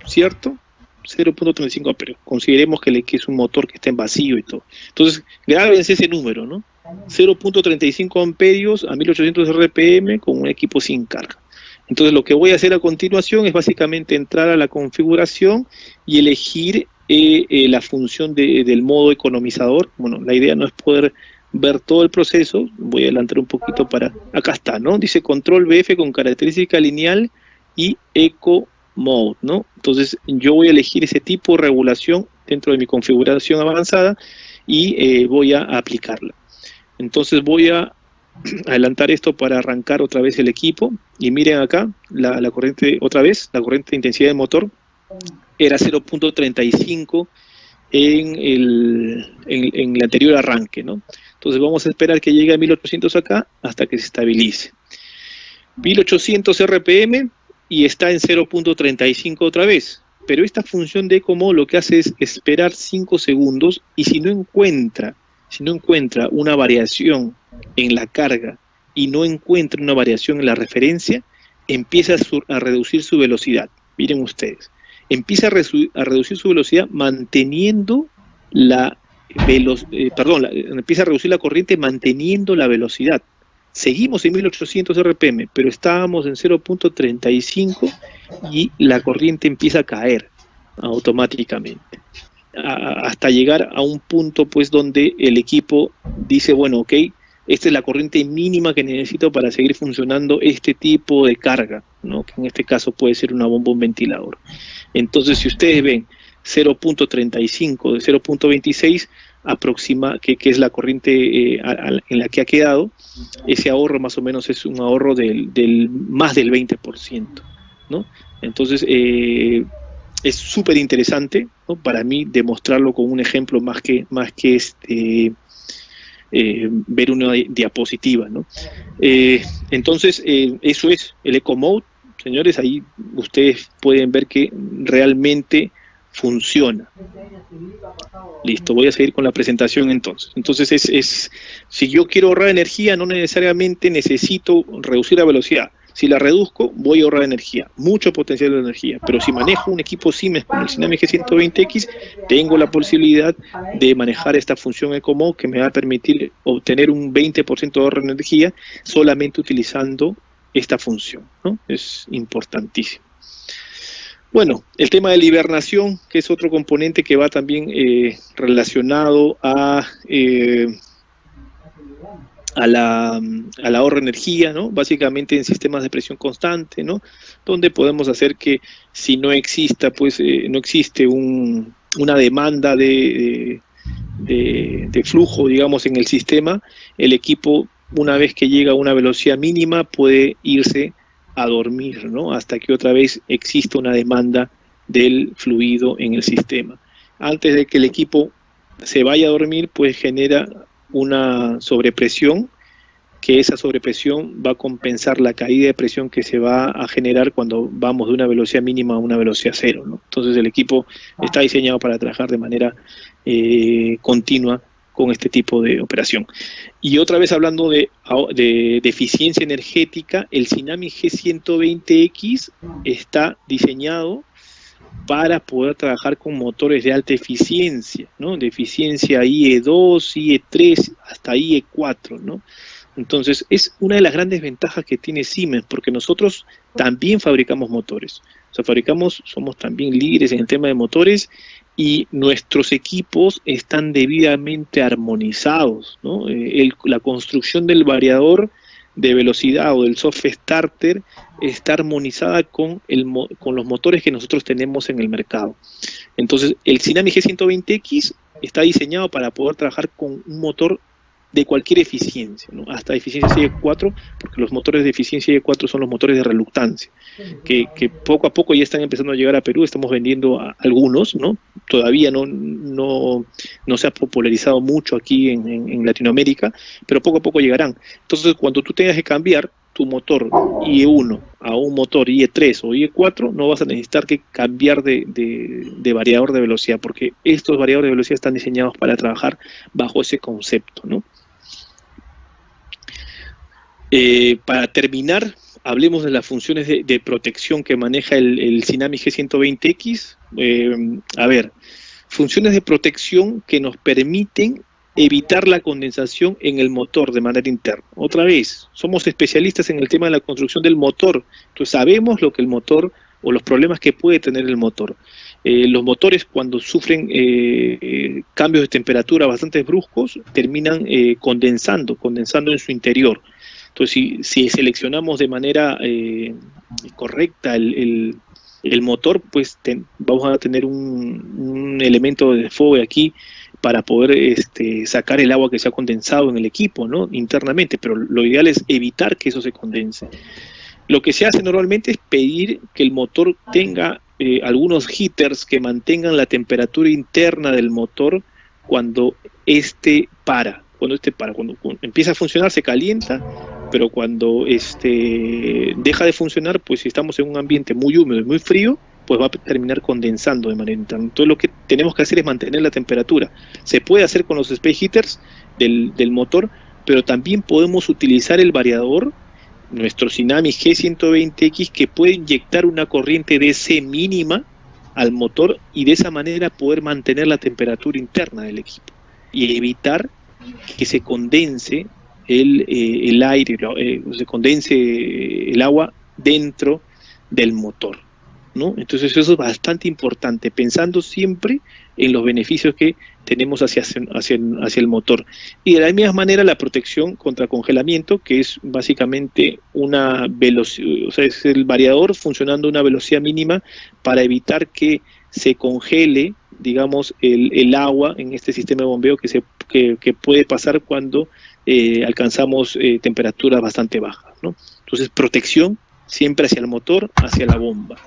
A: ¿cierto? 0.35 amperios. Consideremos que es un motor que está en vacío y todo. Entonces, grábense ese número, ¿no? 0.35 amperios a 1800 RPM con un equipo sin carga. Entonces, lo que voy a hacer a continuación es básicamente entrar a la configuración y elegir la función del modo economizador. Bueno, la idea no es poder ver todo el proceso. Voy a adelantar un poquito para... Acá está, ¿no? Dice control BF con característica lineal y eco mode, ¿no? Entonces yo voy a elegir ese tipo de regulación dentro de mi configuración avanzada y voy a aplicarla. Entonces voy a adelantar esto para arrancar otra vez el equipo y miren acá la corriente, otra vez, la corriente de intensidad del motor era 0.35 en el anterior arranque, ¿no? Entonces vamos a esperar que llegue a 1800 acá hasta que se estabilice. 1800 RPM y está en 0.35 otra vez. Pero esta función de eco mode lo que hace es esperar 5 segundos y si no encuentra una variación en la carga y no encuentra una variación en la referencia, empieza a reducir su velocidad. Miren ustedes, empieza a reducir su velocidad manteniendo empieza a reducir la corriente manteniendo la velocidad. Seguimos en 1800 RPM, pero estábamos en 0.35 y la corriente empieza a caer automáticamente. Hasta llegar a un punto pues donde el equipo dice, bueno, ok, esta es la corriente mínima que necesito para seguir funcionando este tipo de carga, ¿no? Que en este caso puede ser una bomba o un ventilador. Entonces, si ustedes ven 0.35 de 0.26 que es la corriente en la que ha quedado, ese ahorro más o menos es un ahorro más del 20%, ¿no? Entonces, es súper interesante, ¿no? Para mí demostrarlo con un ejemplo más que ver una diapositiva, ¿no? Entonces, eso es el Eco Mode, señores, ahí ustedes pueden ver que realmente funciona. Listo, voy a seguir con la presentación entonces. Entonces, si yo quiero ahorrar energía, no necesariamente necesito reducir la velocidad. Si la reduzco, voy a ahorrar energía, mucho potencial de energía. Pero si manejo un equipo Siemens como el Sinami G120X, tengo la posibilidad de manejar esta función Eco Mode que me va a permitir obtener un 20% de ahorro de energía solamente utilizando esta función, ¿no? Es importantísimo. Bueno, el tema de la hibernación, que es otro componente que va también relacionado al ahorro de energía, ¿no? Básicamente en sistemas de presión constante, ¿no? Donde podemos hacer que si no exista, pues no existe una demanda de flujo, digamos, en el sistema, el equipo, una vez que llega a una velocidad mínima, puede irse a dormir, ¿no? Hasta que otra vez exista una demanda del fluido en el sistema. Antes de que el equipo se vaya a dormir, pues genera una sobrepresión, que esa sobrepresión va a compensar la caída de presión que se va a generar cuando vamos de una velocidad mínima a una velocidad cero, ¿no? Entonces el equipo está diseñado para trabajar de manera continua con este tipo de operación. Y otra vez hablando de eficiencia energética, el Sinami G120X está diseñado para poder trabajar con motores de alta eficiencia, ¿no? De eficiencia IE2, IE3, hasta IE4, ¿no? Entonces, es una de las grandes ventajas que tiene Siemens, porque nosotros también fabricamos motores. O sea, somos también líderes en el tema de motores y nuestros equipos están debidamente armonizados, ¿no? La construcción del variador de velocidad o del soft starter está armonizada con los motores que nosotros tenemos en el mercado. Entonces, el Sinami G120X está diseñado para poder trabajar con un motor de cualquier eficiencia, ¿no? Hasta eficiencia IE4, porque los motores de eficiencia IE4 son los motores de reluctancia, que poco a poco ya están empezando a llegar a Perú, estamos vendiendo algunos, ¿no? Todavía no se ha popularizado mucho aquí en Latinoamérica, pero poco a poco llegarán. Entonces, cuando tú tengas que cambiar tu motor IE1 a un motor IE3 o IE4, no vas a necesitar que cambiar de variador de velocidad, porque estos variadores de velocidad están diseñados para trabajar bajo ese concepto, ¿no? Para terminar, hablemos de las funciones de protección que maneja el Tsunami G120X. A ver, funciones de protección que nos permiten evitar la condensación en el motor de manera interna. Otra vez, somos especialistas en el tema de la construcción del motor, entonces sabemos lo que el motor o los problemas que puede tener el motor. Los motores, cuando sufren cambios de temperatura bastante bruscos, terminan condensando en su interior. Entonces, si seleccionamos de manera correcta el motor, pues vamos a tener un elemento de desfogue aquí para poder sacar el agua que se ha condensado en el equipo, ¿no? Internamente, pero lo ideal es evitar que eso se condense. Lo que se hace normalmente es pedir que el motor tenga algunos heaters que mantengan la temperatura interna del motor cuando para. Cuando empieza a funcionar se calienta, pero cuando deja de funcionar, pues si estamos en un ambiente muy húmedo y muy frío, pues va a terminar condensando de manera interna. Entonces lo que tenemos que hacer es mantener la temperatura. Se puede hacer con los space heaters del motor, pero también podemos utilizar el variador, nuestro Tsunami G120X, que puede inyectar una corriente DC mínima al motor y de esa manera poder mantener la temperatura interna del equipo y evitar que se condense el aire, se condense el agua dentro del motor, ¿no? Entonces eso es bastante importante, pensando siempre en los beneficios que tenemos hacia el motor. Y de la misma manera la protección contra congelamiento, que es básicamente una velocidad, o sea, es el variador funcionando a una velocidad mínima para evitar que se congele, digamos, el agua en este sistema de bombeo que puede pasar cuando alcanzamos temperaturas bastante bajas, ¿no? Entonces, protección siempre hacia el motor, hacia la bomba.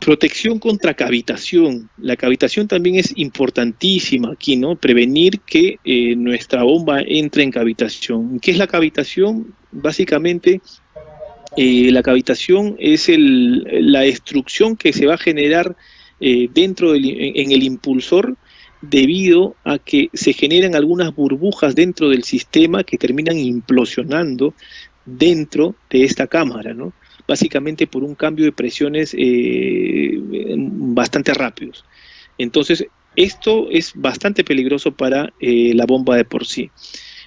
A: Protección contra cavitación. La cavitación también es importantísima aquí, ¿no? Prevenir que nuestra bomba entre en cavitación. ¿Qué es la cavitación? Básicamente, la cavitación es la destrucción que se va a generar en el impulsor debido a que se generan algunas burbujas dentro del sistema que terminan implosionando dentro de esta cámara, ¿no? Básicamente por un cambio de presiones bastante rápidos. Entonces, esto es bastante peligroso para la bomba de por sí.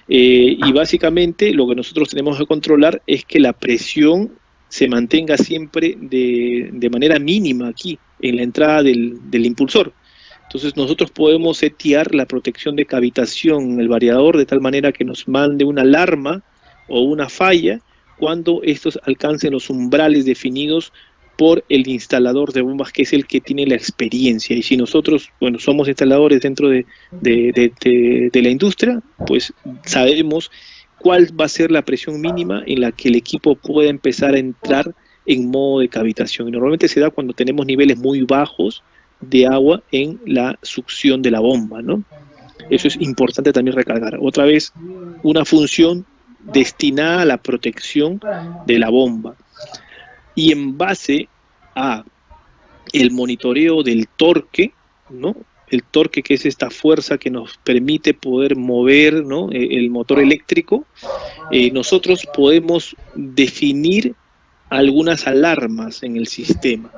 A: Y básicamente lo que nosotros tenemos que controlar es que la presión se mantenga siempre de manera mínima aquí, en la entrada del impulsor. Entonces nosotros podemos setear la protección de cavitación en el variador de tal manera que nos mande una alarma o una falla cuando estos alcancen los umbrales definidos por el instalador de bombas, que es el que tiene la experiencia. Y si nosotros, bueno, somos instaladores dentro de la industria, pues sabemos cuál va a ser la presión mínima en la que el equipo pueda empezar a entrar en modo de cavitación. Y normalmente se da cuando tenemos niveles muy bajos de agua en la succión de la bomba, ¿no? Eso es importante también recalcar. Otra vez, una función destinada a la protección de la bomba. Y en base a el monitoreo del torque, ¿no? El torque, que es esta fuerza que nos permite poder mover, ¿no?, el motor eléctrico, nosotros podemos definir algunas alarmas en el sistema,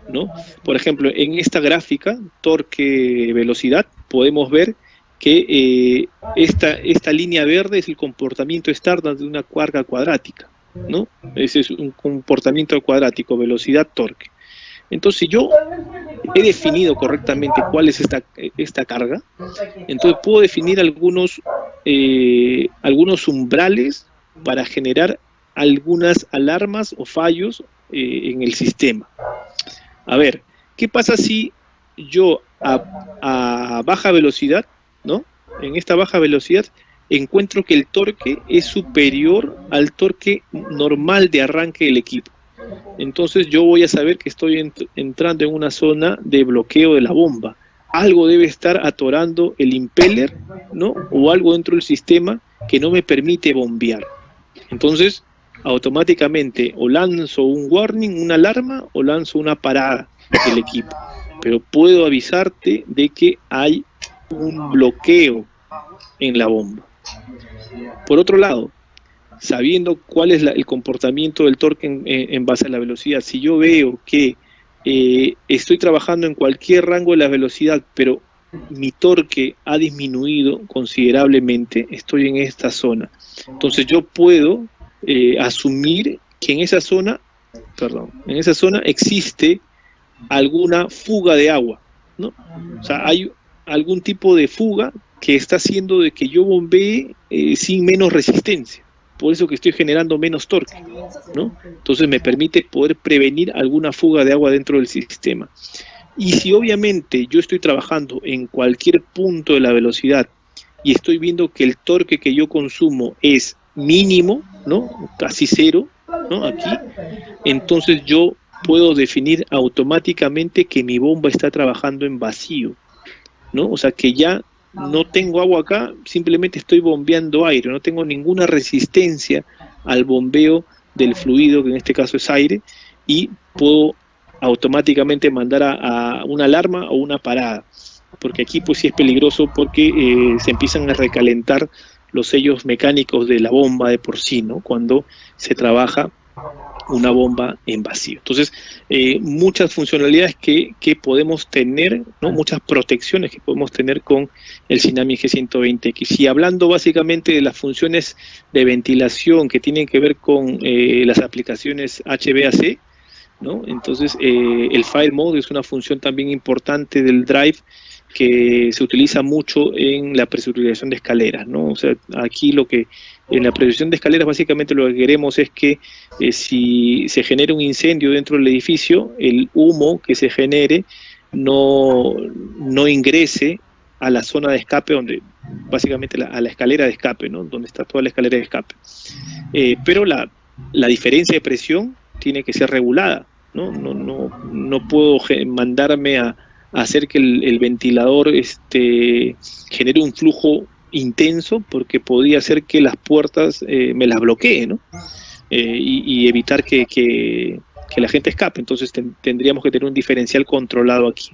A: ¿no? Por ejemplo, en esta gráfica, torque-velocidad, podemos ver que esta línea verde es el comportamiento estándar de una carga cuadrática, ¿no? Ese es un comportamiento cuadrático, velocidad, torque. Entonces, si yo he definido correctamente cuál es esta carga, entonces puedo definir algunos umbrales para generar algunas alarmas o fallos en el sistema. A ver, ¿qué pasa si yo a baja velocidad, ¿no?, en esta baja velocidad encuentro que el torque es superior al torque normal de arranque del equipo? Entonces yo voy a saber que estoy entrando en una zona de bloqueo de la bomba. Algo debe estar atorando el impeller, ¿no?, o algo dentro del sistema que no me permite bombear. Entonces, automáticamente o lanzo un warning, una alarma, o lanzo una parada del equipo. Pero puedo avisarte de que hay un bloqueo en la bomba. Por otro lado, sabiendo cuál es el comportamiento del torque en base a la velocidad. Si yo veo que estoy trabajando en cualquier rango de la velocidad, pero mi torque ha disminuido considerablemente, estoy en esta zona. Entonces yo puedo asumir que en esa zona existe alguna fuga de agua, ¿no? O sea, hay algún tipo de fuga que está haciendo de que yo bombee sin menos resistencia. Por eso que estoy generando menos torque, ¿no? Entonces me permite poder prevenir alguna fuga de agua dentro del sistema. Y si obviamente yo estoy trabajando en cualquier punto de la velocidad y estoy viendo que el torque que yo consumo es mínimo, ¿no? Casi cero, ¿no? Aquí, entonces yo puedo definir automáticamente que mi bomba está trabajando en vacío, ¿no? O sea que ya no tengo agua acá, simplemente estoy bombeando aire, no tengo ninguna resistencia al bombeo del fluido, que en este caso es aire, y puedo automáticamente mandar a una alarma o una parada, porque aquí pues sí es peligroso porque se empiezan a recalentar los sellos mecánicos de la bomba de por sí, ¿no? Cuando se trabaja una bomba en vacío. Entonces, muchas funcionalidades que podemos tener, ¿no? Muchas protecciones que podemos tener con el Tsunami G120X. Y hablando básicamente de las funciones de ventilación que tienen que ver con las aplicaciones HVAC, ¿no? Entonces, el Fire Mode es una función también importante del drive que se utiliza mucho en la presurización de escaleras, ¿no? O sea, aquí en la presurización de escaleras básicamente lo que queremos es que si se genera un incendio dentro del edificio, el humo que se genere no ingrese a la zona de escape, donde básicamente a la escalera de escape, ¿no? Donde está toda la escalera de escape. Pero la diferencia de presión tiene que ser regulada, ¿no? No puedo mandarme a hacer que el ventilador genere un flujo intenso, porque podría hacer que las puertas me las bloquee, ¿no? Y evitar que la gente escape. Entonces tendríamos que tener un diferencial controlado aquí.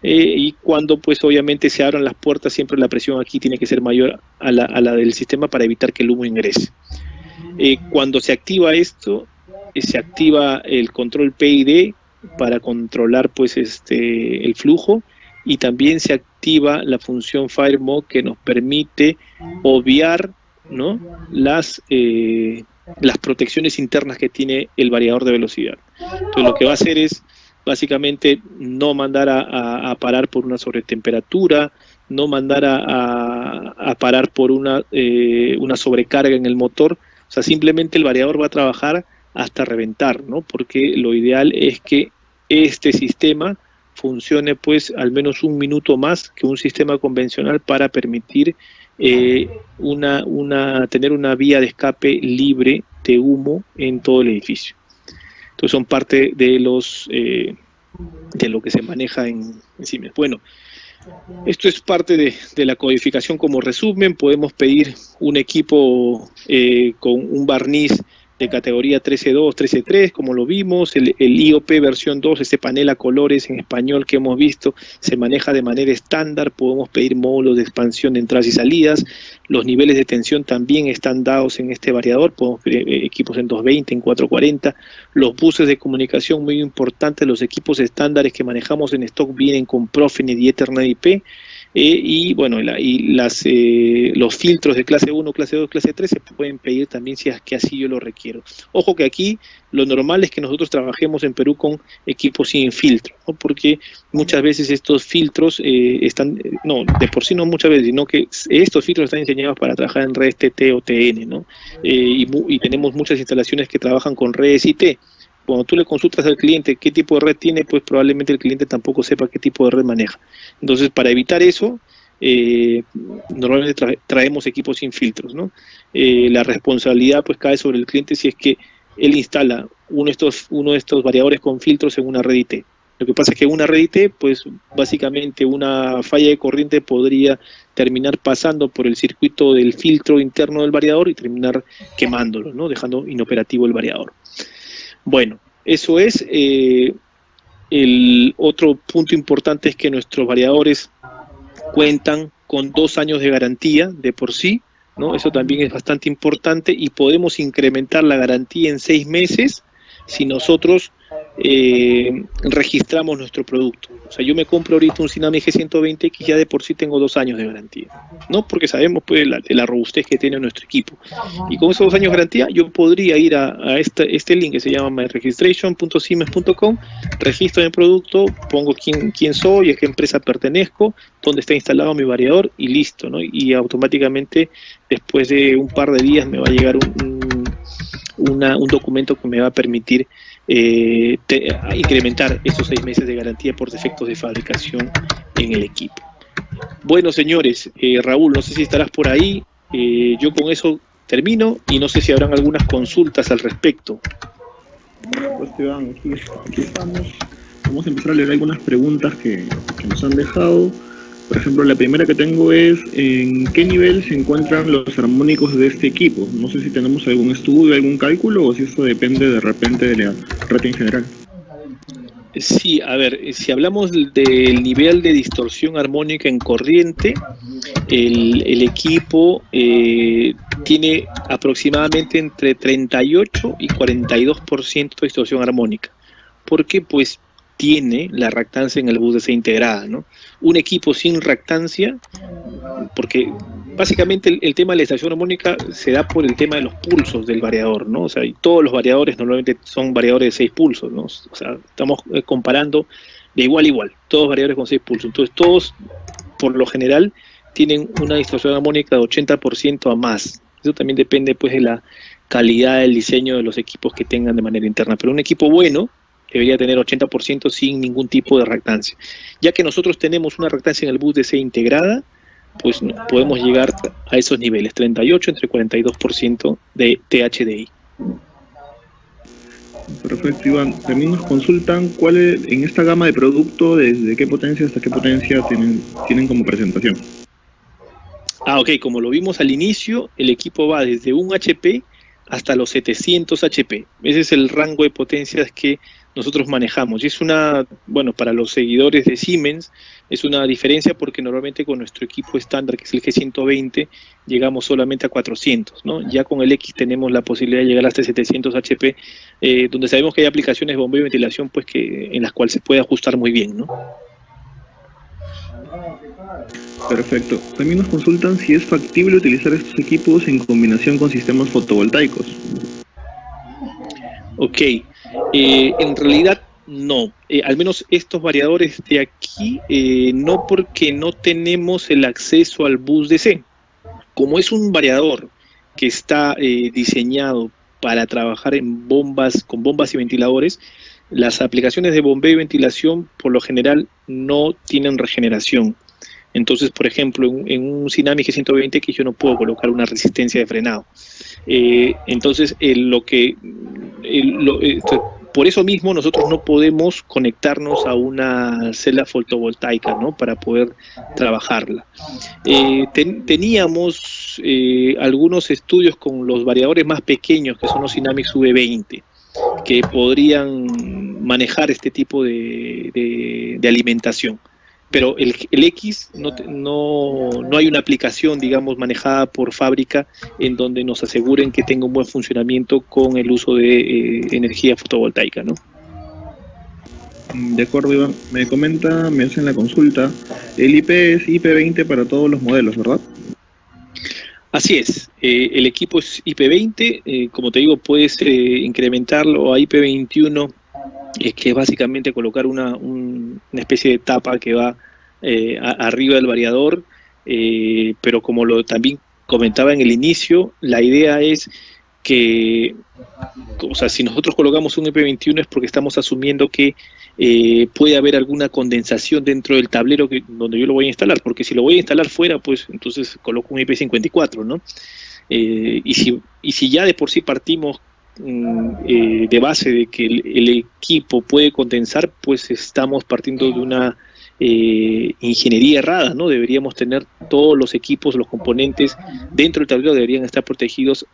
A: Y cuando pues obviamente se abran las puertas, siempre la presión aquí tiene que ser mayor a la del sistema para evitar que el humo ingrese. Cuando se activa esto, se activa el control PID para controlar pues el flujo, y también se activa la función Fire Mode, que nos permite obviar, ¿no? las protecciones internas que tiene el variador de velocidad. Entonces lo que va a hacer es básicamente no mandar a parar por una sobretemperatura, no mandar a parar por una sobrecarga en el motor. O sea, simplemente el variador va a trabajar hasta reventar, ¿no? Porque lo ideal es que este sistema funcione pues al menos un minuto más que un sistema convencional, para permitir tener una vía de escape libre de humo en todo el edificio. Entonces son parte de lo que se maneja en Siemens. Bueno, esto es parte de la codificación como resumen. Podemos pedir un equipo con un barniz de categoría 13.2, 13.3, como lo vimos. El IOP versión 2, este panel a colores en español que hemos visto, se maneja de manera estándar. Podemos pedir módulos de expansión de entradas y salidas. Los niveles de tensión también están dados en este variador. Podemos pedir equipos en 220, en 440. Los buses de comunicación, muy importantes. Los equipos estándares que manejamos en stock vienen con Profinet y Ethernet IP. Y bueno, los filtros de clase 1, clase 2, clase 3 se pueden pedir también si es que así yo lo requiero. Ojo que aquí lo normal es que nosotros trabajemos en Perú con equipos sin filtro, ¿no? Porque muchas veces estos filtros de por sí no muchas veces, sino que estos filtros están diseñados para trabajar en redes TT o TN, ¿no? Y tenemos muchas instalaciones que trabajan con redes IT. Cuando tú le consultas al cliente qué tipo de red tiene, pues probablemente el cliente tampoco sepa qué tipo de red maneja. Entonces, para evitar eso, normalmente traemos equipos sin filtros, ¿no? La responsabilidad pues cae sobre el cliente si es que él instala uno de estos variadores con filtros en una red IT. Lo que pasa es que en una red IT, pues básicamente una falla de corriente podría terminar pasando por el circuito del filtro interno del variador y terminar quemándolo, ¿no? Dejando inoperativo el variador. Bueno, eso es. El otro punto importante es que nuestros variadores cuentan con 2 años de garantía de por sí, ¿no? Eso también es bastante importante y podemos incrementar la garantía en 6 meses si nosotros registramos nuestro producto. O sea, yo me compro ahorita un Tsunami G120X, ya de por sí tengo 2 años de garantía, ¿no? Porque sabemos pues la robustez que tiene nuestro equipo. Y con esos 2 años de garantía, yo podría ir a este link que se llama myregistration.siemens.com, registro mi producto, pongo quién soy, a qué empresa pertenezco, dónde está instalado mi variador y listo, ¿no? Y automáticamente, después de un par de días, me va a llegar un documento que me va a permitir incrementar esos 6 meses de garantía por defectos de fabricación en el equipo. Bueno, señores, Raúl, no sé si estarás por ahí, yo con eso termino y no sé si habrán algunas consultas al respecto.
B: Pues Iván, aquí estamos. Vamos a empezar a leer algunas preguntas que nos han dejado. Por ejemplo, la primera que tengo es: ¿en qué nivel se encuentran los armónicos de este equipo? No sé si tenemos algún estudio, algún cálculo, o si eso depende de repente de la rating general.
A: Sí, a ver, si hablamos del nivel de distorsión armónica en corriente, el equipo tiene aproximadamente entre 38 y 42% de distorsión armónica. ¿Por qué? Pues tiene la reactancia en el bus DC integrada, ¿no? Un equipo sin reactancia, porque básicamente el tema de la distorsión armónica se da por el tema de los pulsos del variador, ¿no? O sea, y todos los variadores normalmente son variadores de 6 pulsos, ¿no? O sea, estamos comparando de igual a igual, todos variadores con 6 pulsos. Entonces, todos, por lo general, tienen una distorsión armónica de 80% a más. Eso también depende, pues, de la calidad del diseño de los equipos que tengan de manera interna. Pero un equipo bueno debería tener 80% sin ningún tipo de reactancia. Ya que nosotros tenemos una reactancia en el bus DC integrada, pues podemos llegar a esos niveles, 38 entre 42% de THDI.
B: Perfecto, Iván. También nos consultan cuál en esta gama de producto, desde qué potencia hasta qué potencia tienen como presentación.
A: Ok, como lo vimos al inicio, el equipo va desde 1 HP hasta los 700 HP. Ese es el rango de potencias que nosotros manejamos. Y es bueno, para los seguidores de Siemens, es una diferencia porque normalmente con nuestro equipo estándar, que es el G120, llegamos solamente a 400, ¿no? Ya con el X tenemos la posibilidad de llegar hasta 700 HP, donde sabemos que hay aplicaciones de bombeo y ventilación, pues en las cuales se puede ajustar muy bien, ¿no?
B: Perfecto. También nos consultan si es factible utilizar estos equipos en combinación con sistemas fotovoltaicos.
A: Ok, en realidad no, al menos estos variadores de aquí, no, porque no tenemos el acceso al bus DC. Como es un variador que está diseñado para trabajar con bombas y ventiladores, las aplicaciones de bombeo y ventilación por lo general no tienen regeneración. Entonces, por ejemplo, en un Tsunami G120X yo no puedo colocar una resistencia de frenado. Entonces, por eso mismo nosotros no podemos conectarnos a una celda fotovoltaica, ¿no? Para poder trabajarla. Teníamos algunos estudios con los variadores más pequeños, que son los Tsunami V20, que podrían manejar este tipo de alimentación. Pero el X no hay una aplicación, digamos, manejada por fábrica en donde nos aseguren que tenga un buen funcionamiento con el uso de energía fotovoltaica, ¿no?
B: De acuerdo, Iván. Me hacen la consulta. El IP es IP20 para todos los modelos, ¿verdad?
A: Así es. El equipo es IP20. Como te digo, puedes incrementarlo a IP21, que es básicamente colocar una especie de tapa que va arriba del variador, pero como también comentaba en el inicio, la idea es que, o sea, si nosotros colocamos un IP21 es porque estamos asumiendo que puede haber alguna condensación dentro del tablero donde yo lo voy a instalar, porque si lo voy a instalar fuera, pues entonces coloco un IP54, ¿no? Y si ya de por sí partimos de base de que el equipo puede condensar, pues estamos partiendo de una ingeniería errada, ¿no? Deberíamos tener todos los equipos, los componentes dentro del tablero deberían estar protegidos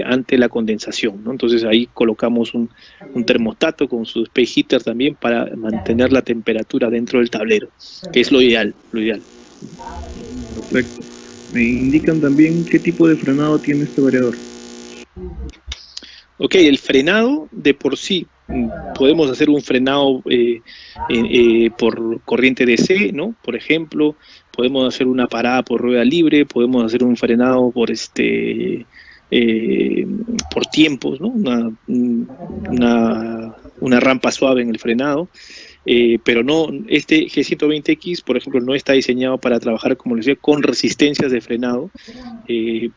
A: ante la condensación, ¿no? Entonces ahí colocamos un termostato con su space heater también para mantener la temperatura dentro del tablero, que es lo ideal.
B: Perfecto. Me indican también qué tipo de frenado tiene este variador.
A: Ok, el frenado de por sí, podemos hacer un frenado por corriente DC, ¿no? Por ejemplo, podemos hacer una parada por rueda libre, podemos hacer un frenado eh, por tiempos, ¿no? Una rampa suave en el frenado. Pero no, este G120X, por ejemplo, no está diseñado para trabajar, como les decía, con resistencias de frenado,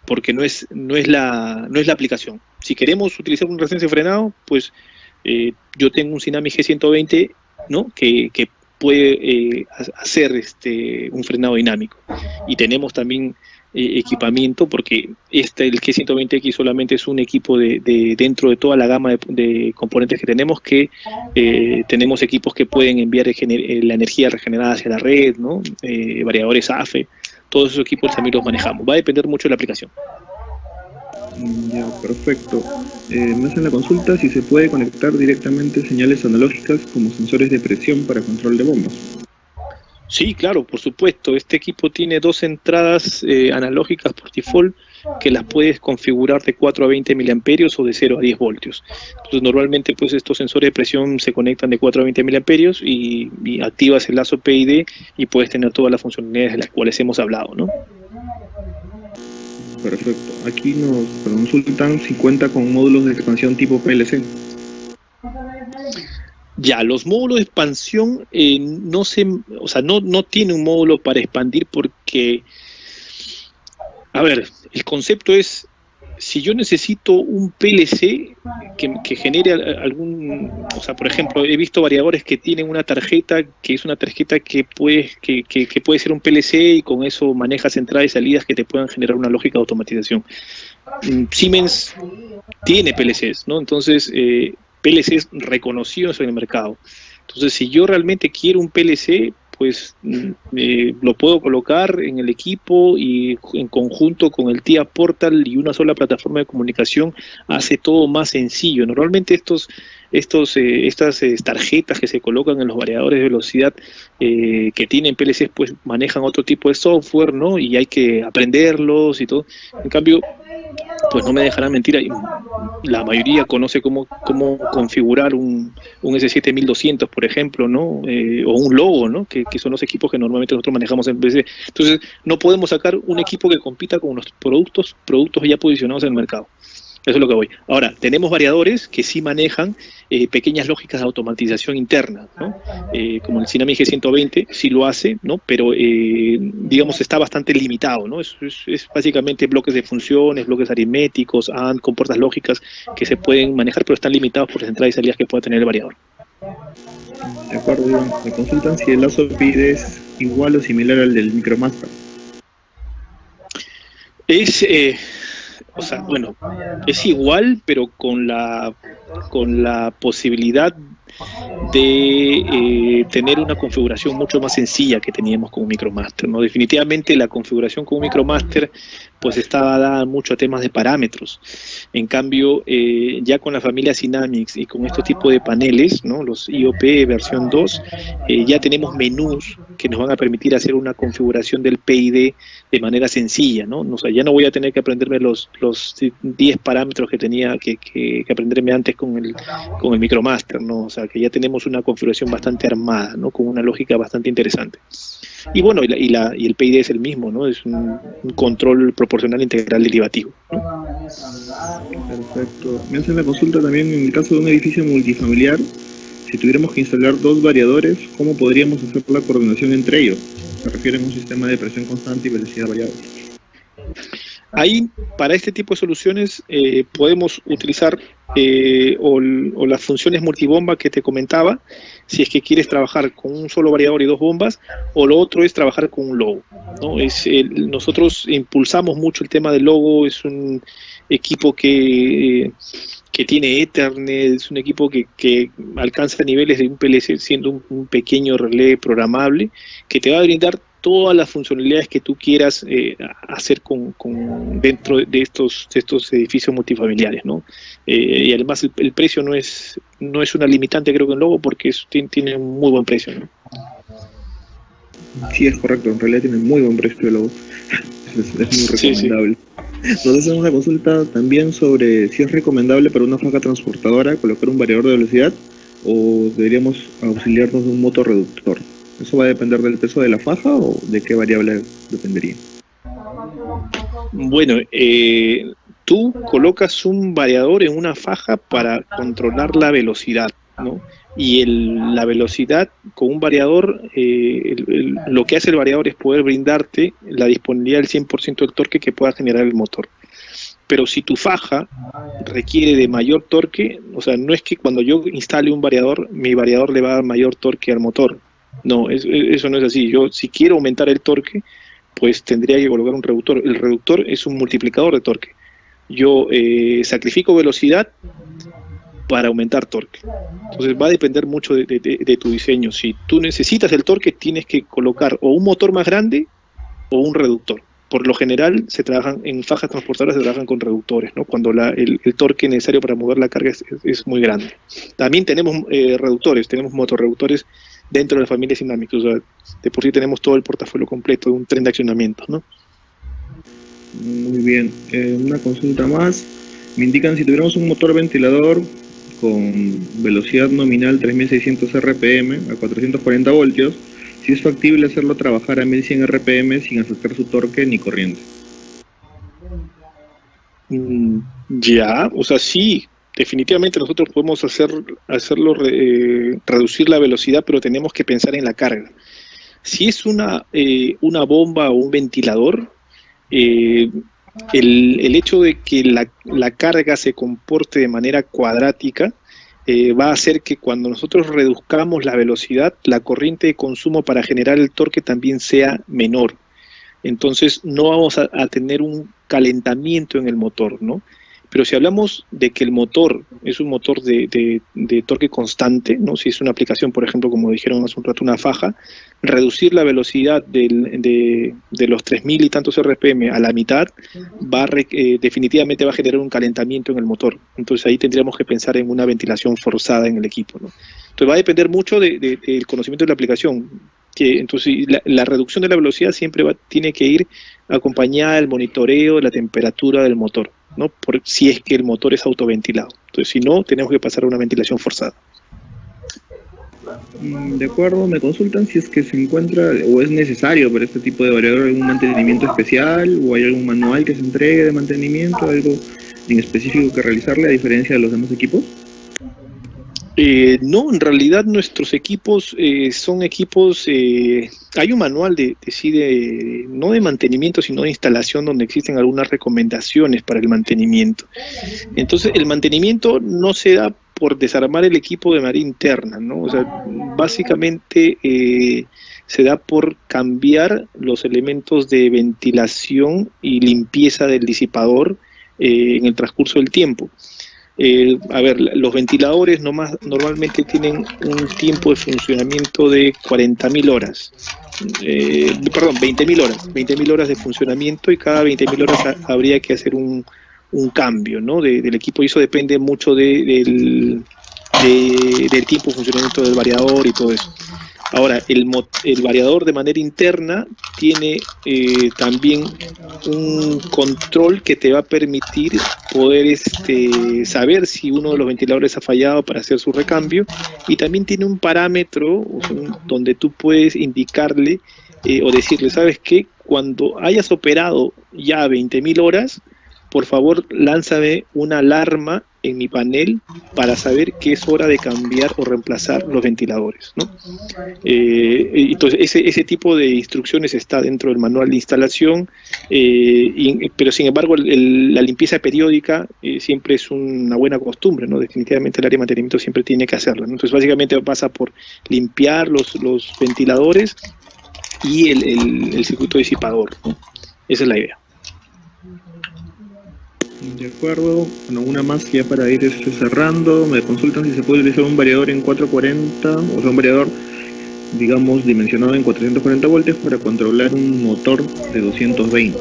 A: porque no es la aplicación. Si queremos utilizar una resistencia de frenado, pues yo tengo un Tsunami G120, ¿no? que puede hacer un frenado dinámico. Y tenemos también equipamiento, porque el G120X solamente es un equipo dentro de toda la gama de componentes que tenemos, que tenemos equipos que pueden enviar la energía regenerada hacia la red, ¿no? Variadores AFE, todos esos equipos también los manejamos. Va a depender mucho de la aplicación.
B: Ya, perfecto. Me hacen la consulta si se puede conectar directamente señales analógicas como sensores de presión para control de bombas.
A: Sí, claro, por supuesto. Este equipo tiene dos entradas analógicas por default, que las puedes configurar de 4 a 20 miliamperios o de 0 a 10 voltios. Entonces, normalmente pues estos sensores de presión se conectan de 4 a 20 miliamperios y activas el lazo PID y puedes tener todas las funcionalidades de las cuales hemos hablado, ¿no?
B: Perfecto. Aquí nos consultan si cuenta con módulos de expansión tipo PLC.
A: Ya, los módulos de expansión no tiene un módulo para expandir porque, a ver, el concepto es, si yo necesito un PLC que genere por ejemplo, he visto variadores que tienen una tarjeta que es una tarjeta que puede ser un PLC y con eso manejas entradas y salidas que te puedan generar una lógica de automatización. Siemens tiene PLCs, ¿no? Entonces, PLCs reconocidos en el mercado. Entonces, si yo realmente quiero un PLC, pues lo puedo colocar en el equipo y en conjunto con el TIA Portal y una sola plataforma de comunicación hace todo más sencillo. Normalmente estas tarjetas que se colocan en los variadores de velocidad que tienen PLCs, pues manejan otro tipo de software, ¿no? Y hay que aprenderlos y todo. En cambio, pues no me dejarán mentir, la mayoría conoce cómo configurar un S7200, por ejemplo, ¿no? O un Logo, ¿no? Que son los equipos que normalmente nosotros manejamos en PC. Entonces, no podemos sacar un equipo que compita con los productos ya posicionados en el mercado. Eso es lo que voy. Ahora, tenemos variadores que sí manejan pequeñas lógicas de automatización interna, ¿no? Como el Tsunami G120 sí lo hace, ¿no? Pero, digamos, está bastante limitado, ¿no? Es básicamente bloques de funciones, bloques aritméticos, AND, compuertas lógicas que se pueden manejar, pero están limitados por las entradas y salidas que pueda tener el variador.
B: De acuerdo, Iván. Me consultan si el lazo PID es igual o similar al del Micromaster.
A: Es igual, pero con la posibilidad de tener una configuración mucho más sencilla que teníamos con un Micromaster, ¿no? Definitivamente la configuración con un Micromaster pues estaba dada mucho a temas de parámetros. En cambio, ya con la familia Synamics y con estos tipos de paneles, ¿no? Los IOP versión 2, ya tenemos menús que nos van a permitir hacer una configuración del PID de manera sencilla, ¿no? O sea, ya no voy a tener que aprenderme los 10 parámetros que tenía que aprenderme antes con el Micromaster, ¿no? O sea, que ya tenemos una configuración bastante armada, ¿no? Con una lógica bastante interesante. Y bueno, y el PID es el mismo, ¿no? Es un control proporcional integral derivativo, ¿no?
B: Perfecto. Me hacen la consulta también en el caso de un edificio multifamiliar. Si tuviéramos que instalar dos variadores, ¿cómo podríamos hacer la coordinación entre ellos? Se refiere a un sistema de presión constante y velocidad variable.
A: Ahí, para este tipo de soluciones, podemos utilizar o las funciones multibomba que te comentaba, si es que quieres trabajar con un solo variador y dos bombas, o lo otro es trabajar con un logo, ¿no? Nosotros impulsamos mucho el tema del logo, es un equipo que tiene Ethernet, es un equipo que alcanza niveles de un PLC siendo un pequeño relé programable, que te va a brindar todas las funcionalidades que tú quieras hacer dentro de estos edificios multifamiliares, ¿no? Y además el precio no es una limitante, creo que en Logo, porque tiene un muy buen precio, ¿no?
B: Sí, es correcto, en realidad tiene muy buen precio luego. Es muy
A: Sí, sí.
B: recomendable. Nos hacen una consulta también sobre si es recomendable para una faja transportadora colocar un variador de velocidad o deberíamos auxiliarnos de un motorreductor. ¿Eso va a depender del peso de la faja o de qué variable dependería?
A: Bueno, tú colocas un variador en una faja para controlar la velocidad, ¿no? Y la velocidad con un variador, lo que hace el variador es poder brindarte la disponibilidad del 100% del torque que pueda generar el motor. Pero si tu faja requiere de mayor torque, o sea, no es que cuando yo instale un variador, mi variador le va a dar mayor torque al motor. No, eso no es así. Yo, si quiero aumentar el torque, pues tendría que colocar un reductor. El reductor es un multiplicador de torque. Yo sacrifico velocidad para aumentar torque. Entonces va a depender mucho de tu diseño. Si tú necesitas el torque, tienes que colocar o un motor más grande o un reductor. Por lo general, se trabajan en fajas transportadoras, se trabajan con reductores, ¿no? Cuando el torque necesario para mover la carga es muy grande. También tenemos reductores, tenemos motorreductores dentro de las familias dinámicas. O sea, de por sí tenemos todo el portafolio completo de un tren de accionamiento, ¿no?
B: Muy bien. Una consulta más. Me indican si tuviéramos un motor ventilador con velocidad nominal 3600 RPM a 440 voltios, si es factible hacerlo trabajar a 1100 RPM sin afectar su torque ni corriente.
A: Ya, o sea, sí, definitivamente nosotros podemos hacerlo reducir la velocidad, pero tenemos que pensar en la carga. Si es una bomba o un ventilador, eh, el hecho de que la carga se comporte de manera cuadrática va a hacer que cuando nosotros reduzcamos la velocidad, la corriente de consumo para generar el torque también sea menor. Entonces no vamos a tener un calentamiento en el motor, ¿no? Pero si hablamos de que el motor es un motor de torque constante, ¿no? Si es una aplicación, por ejemplo, como dijeron hace un rato, una faja, reducir la velocidad de los 3000 y tantos RPM a la mitad definitivamente va a generar un calentamiento en el motor. Entonces ahí tendríamos que pensar en una ventilación forzada en el equipo, ¿no? Entonces va a depender mucho del conocimiento de la aplicación. Entonces la reducción de la velocidad siempre tiene que ir acompañada del monitoreo de la temperatura del motor, ¿no? Si es que el motor es autoventilado. Entonces, si no, tenemos que pasar a una ventilación forzada.
B: De acuerdo, me consultan si es que se encuentra o es necesario para este tipo de variador algún mantenimiento especial o hay algún manual que se entregue de mantenimiento, algo en específico que realizarle a diferencia de los demás equipos.
A: No, en realidad nuestros equipos son equipos, hay un manual no de mantenimiento, sino de instalación, donde existen algunas recomendaciones para el mantenimiento. Entonces, el mantenimiento no se da por desarmar el equipo de manera interna, ¿no? O sea, básicamente se da por cambiar los elementos de ventilación y limpieza del disipador en el transcurso del tiempo. A ver, los ventiladores normalmente tienen un tiempo de funcionamiento de 40.000 horas. Perdón, 20.000 horas. 20.000 horas de funcionamiento y cada 20.000 horas habría que hacer un cambio, ¿no? Del equipo, y eso depende mucho del tiempo de funcionamiento del variador y todo eso. Ahora, el variador de manera interna tiene también un control que te va a permitir poder saber si uno de los ventiladores ha fallado para hacer su recambio, y también tiene un parámetro donde tú puedes indicarle o decirle, ¿sabes qué? Cuando hayas operado ya 20.000 horas, por favor, lánzame una alarma en mi panel para saber que es hora de cambiar o reemplazar los ventiladores, ¿no? Entonces, ese tipo de instrucciones está dentro del manual de instalación, pero sin embargo, la limpieza periódica siempre es una buena costumbre, ¿no? Definitivamente el área de mantenimiento siempre tiene que hacerla, ¿no? Entonces, básicamente pasa por limpiar los ventiladores y el circuito disipador, ¿no? Esa es la idea.
B: De acuerdo, bueno, una más ya para ir cerrando. Me consultan si se puede utilizar un variador en 440, o sea, un variador, digamos, dimensionado en 440 voltios para controlar un motor de 220.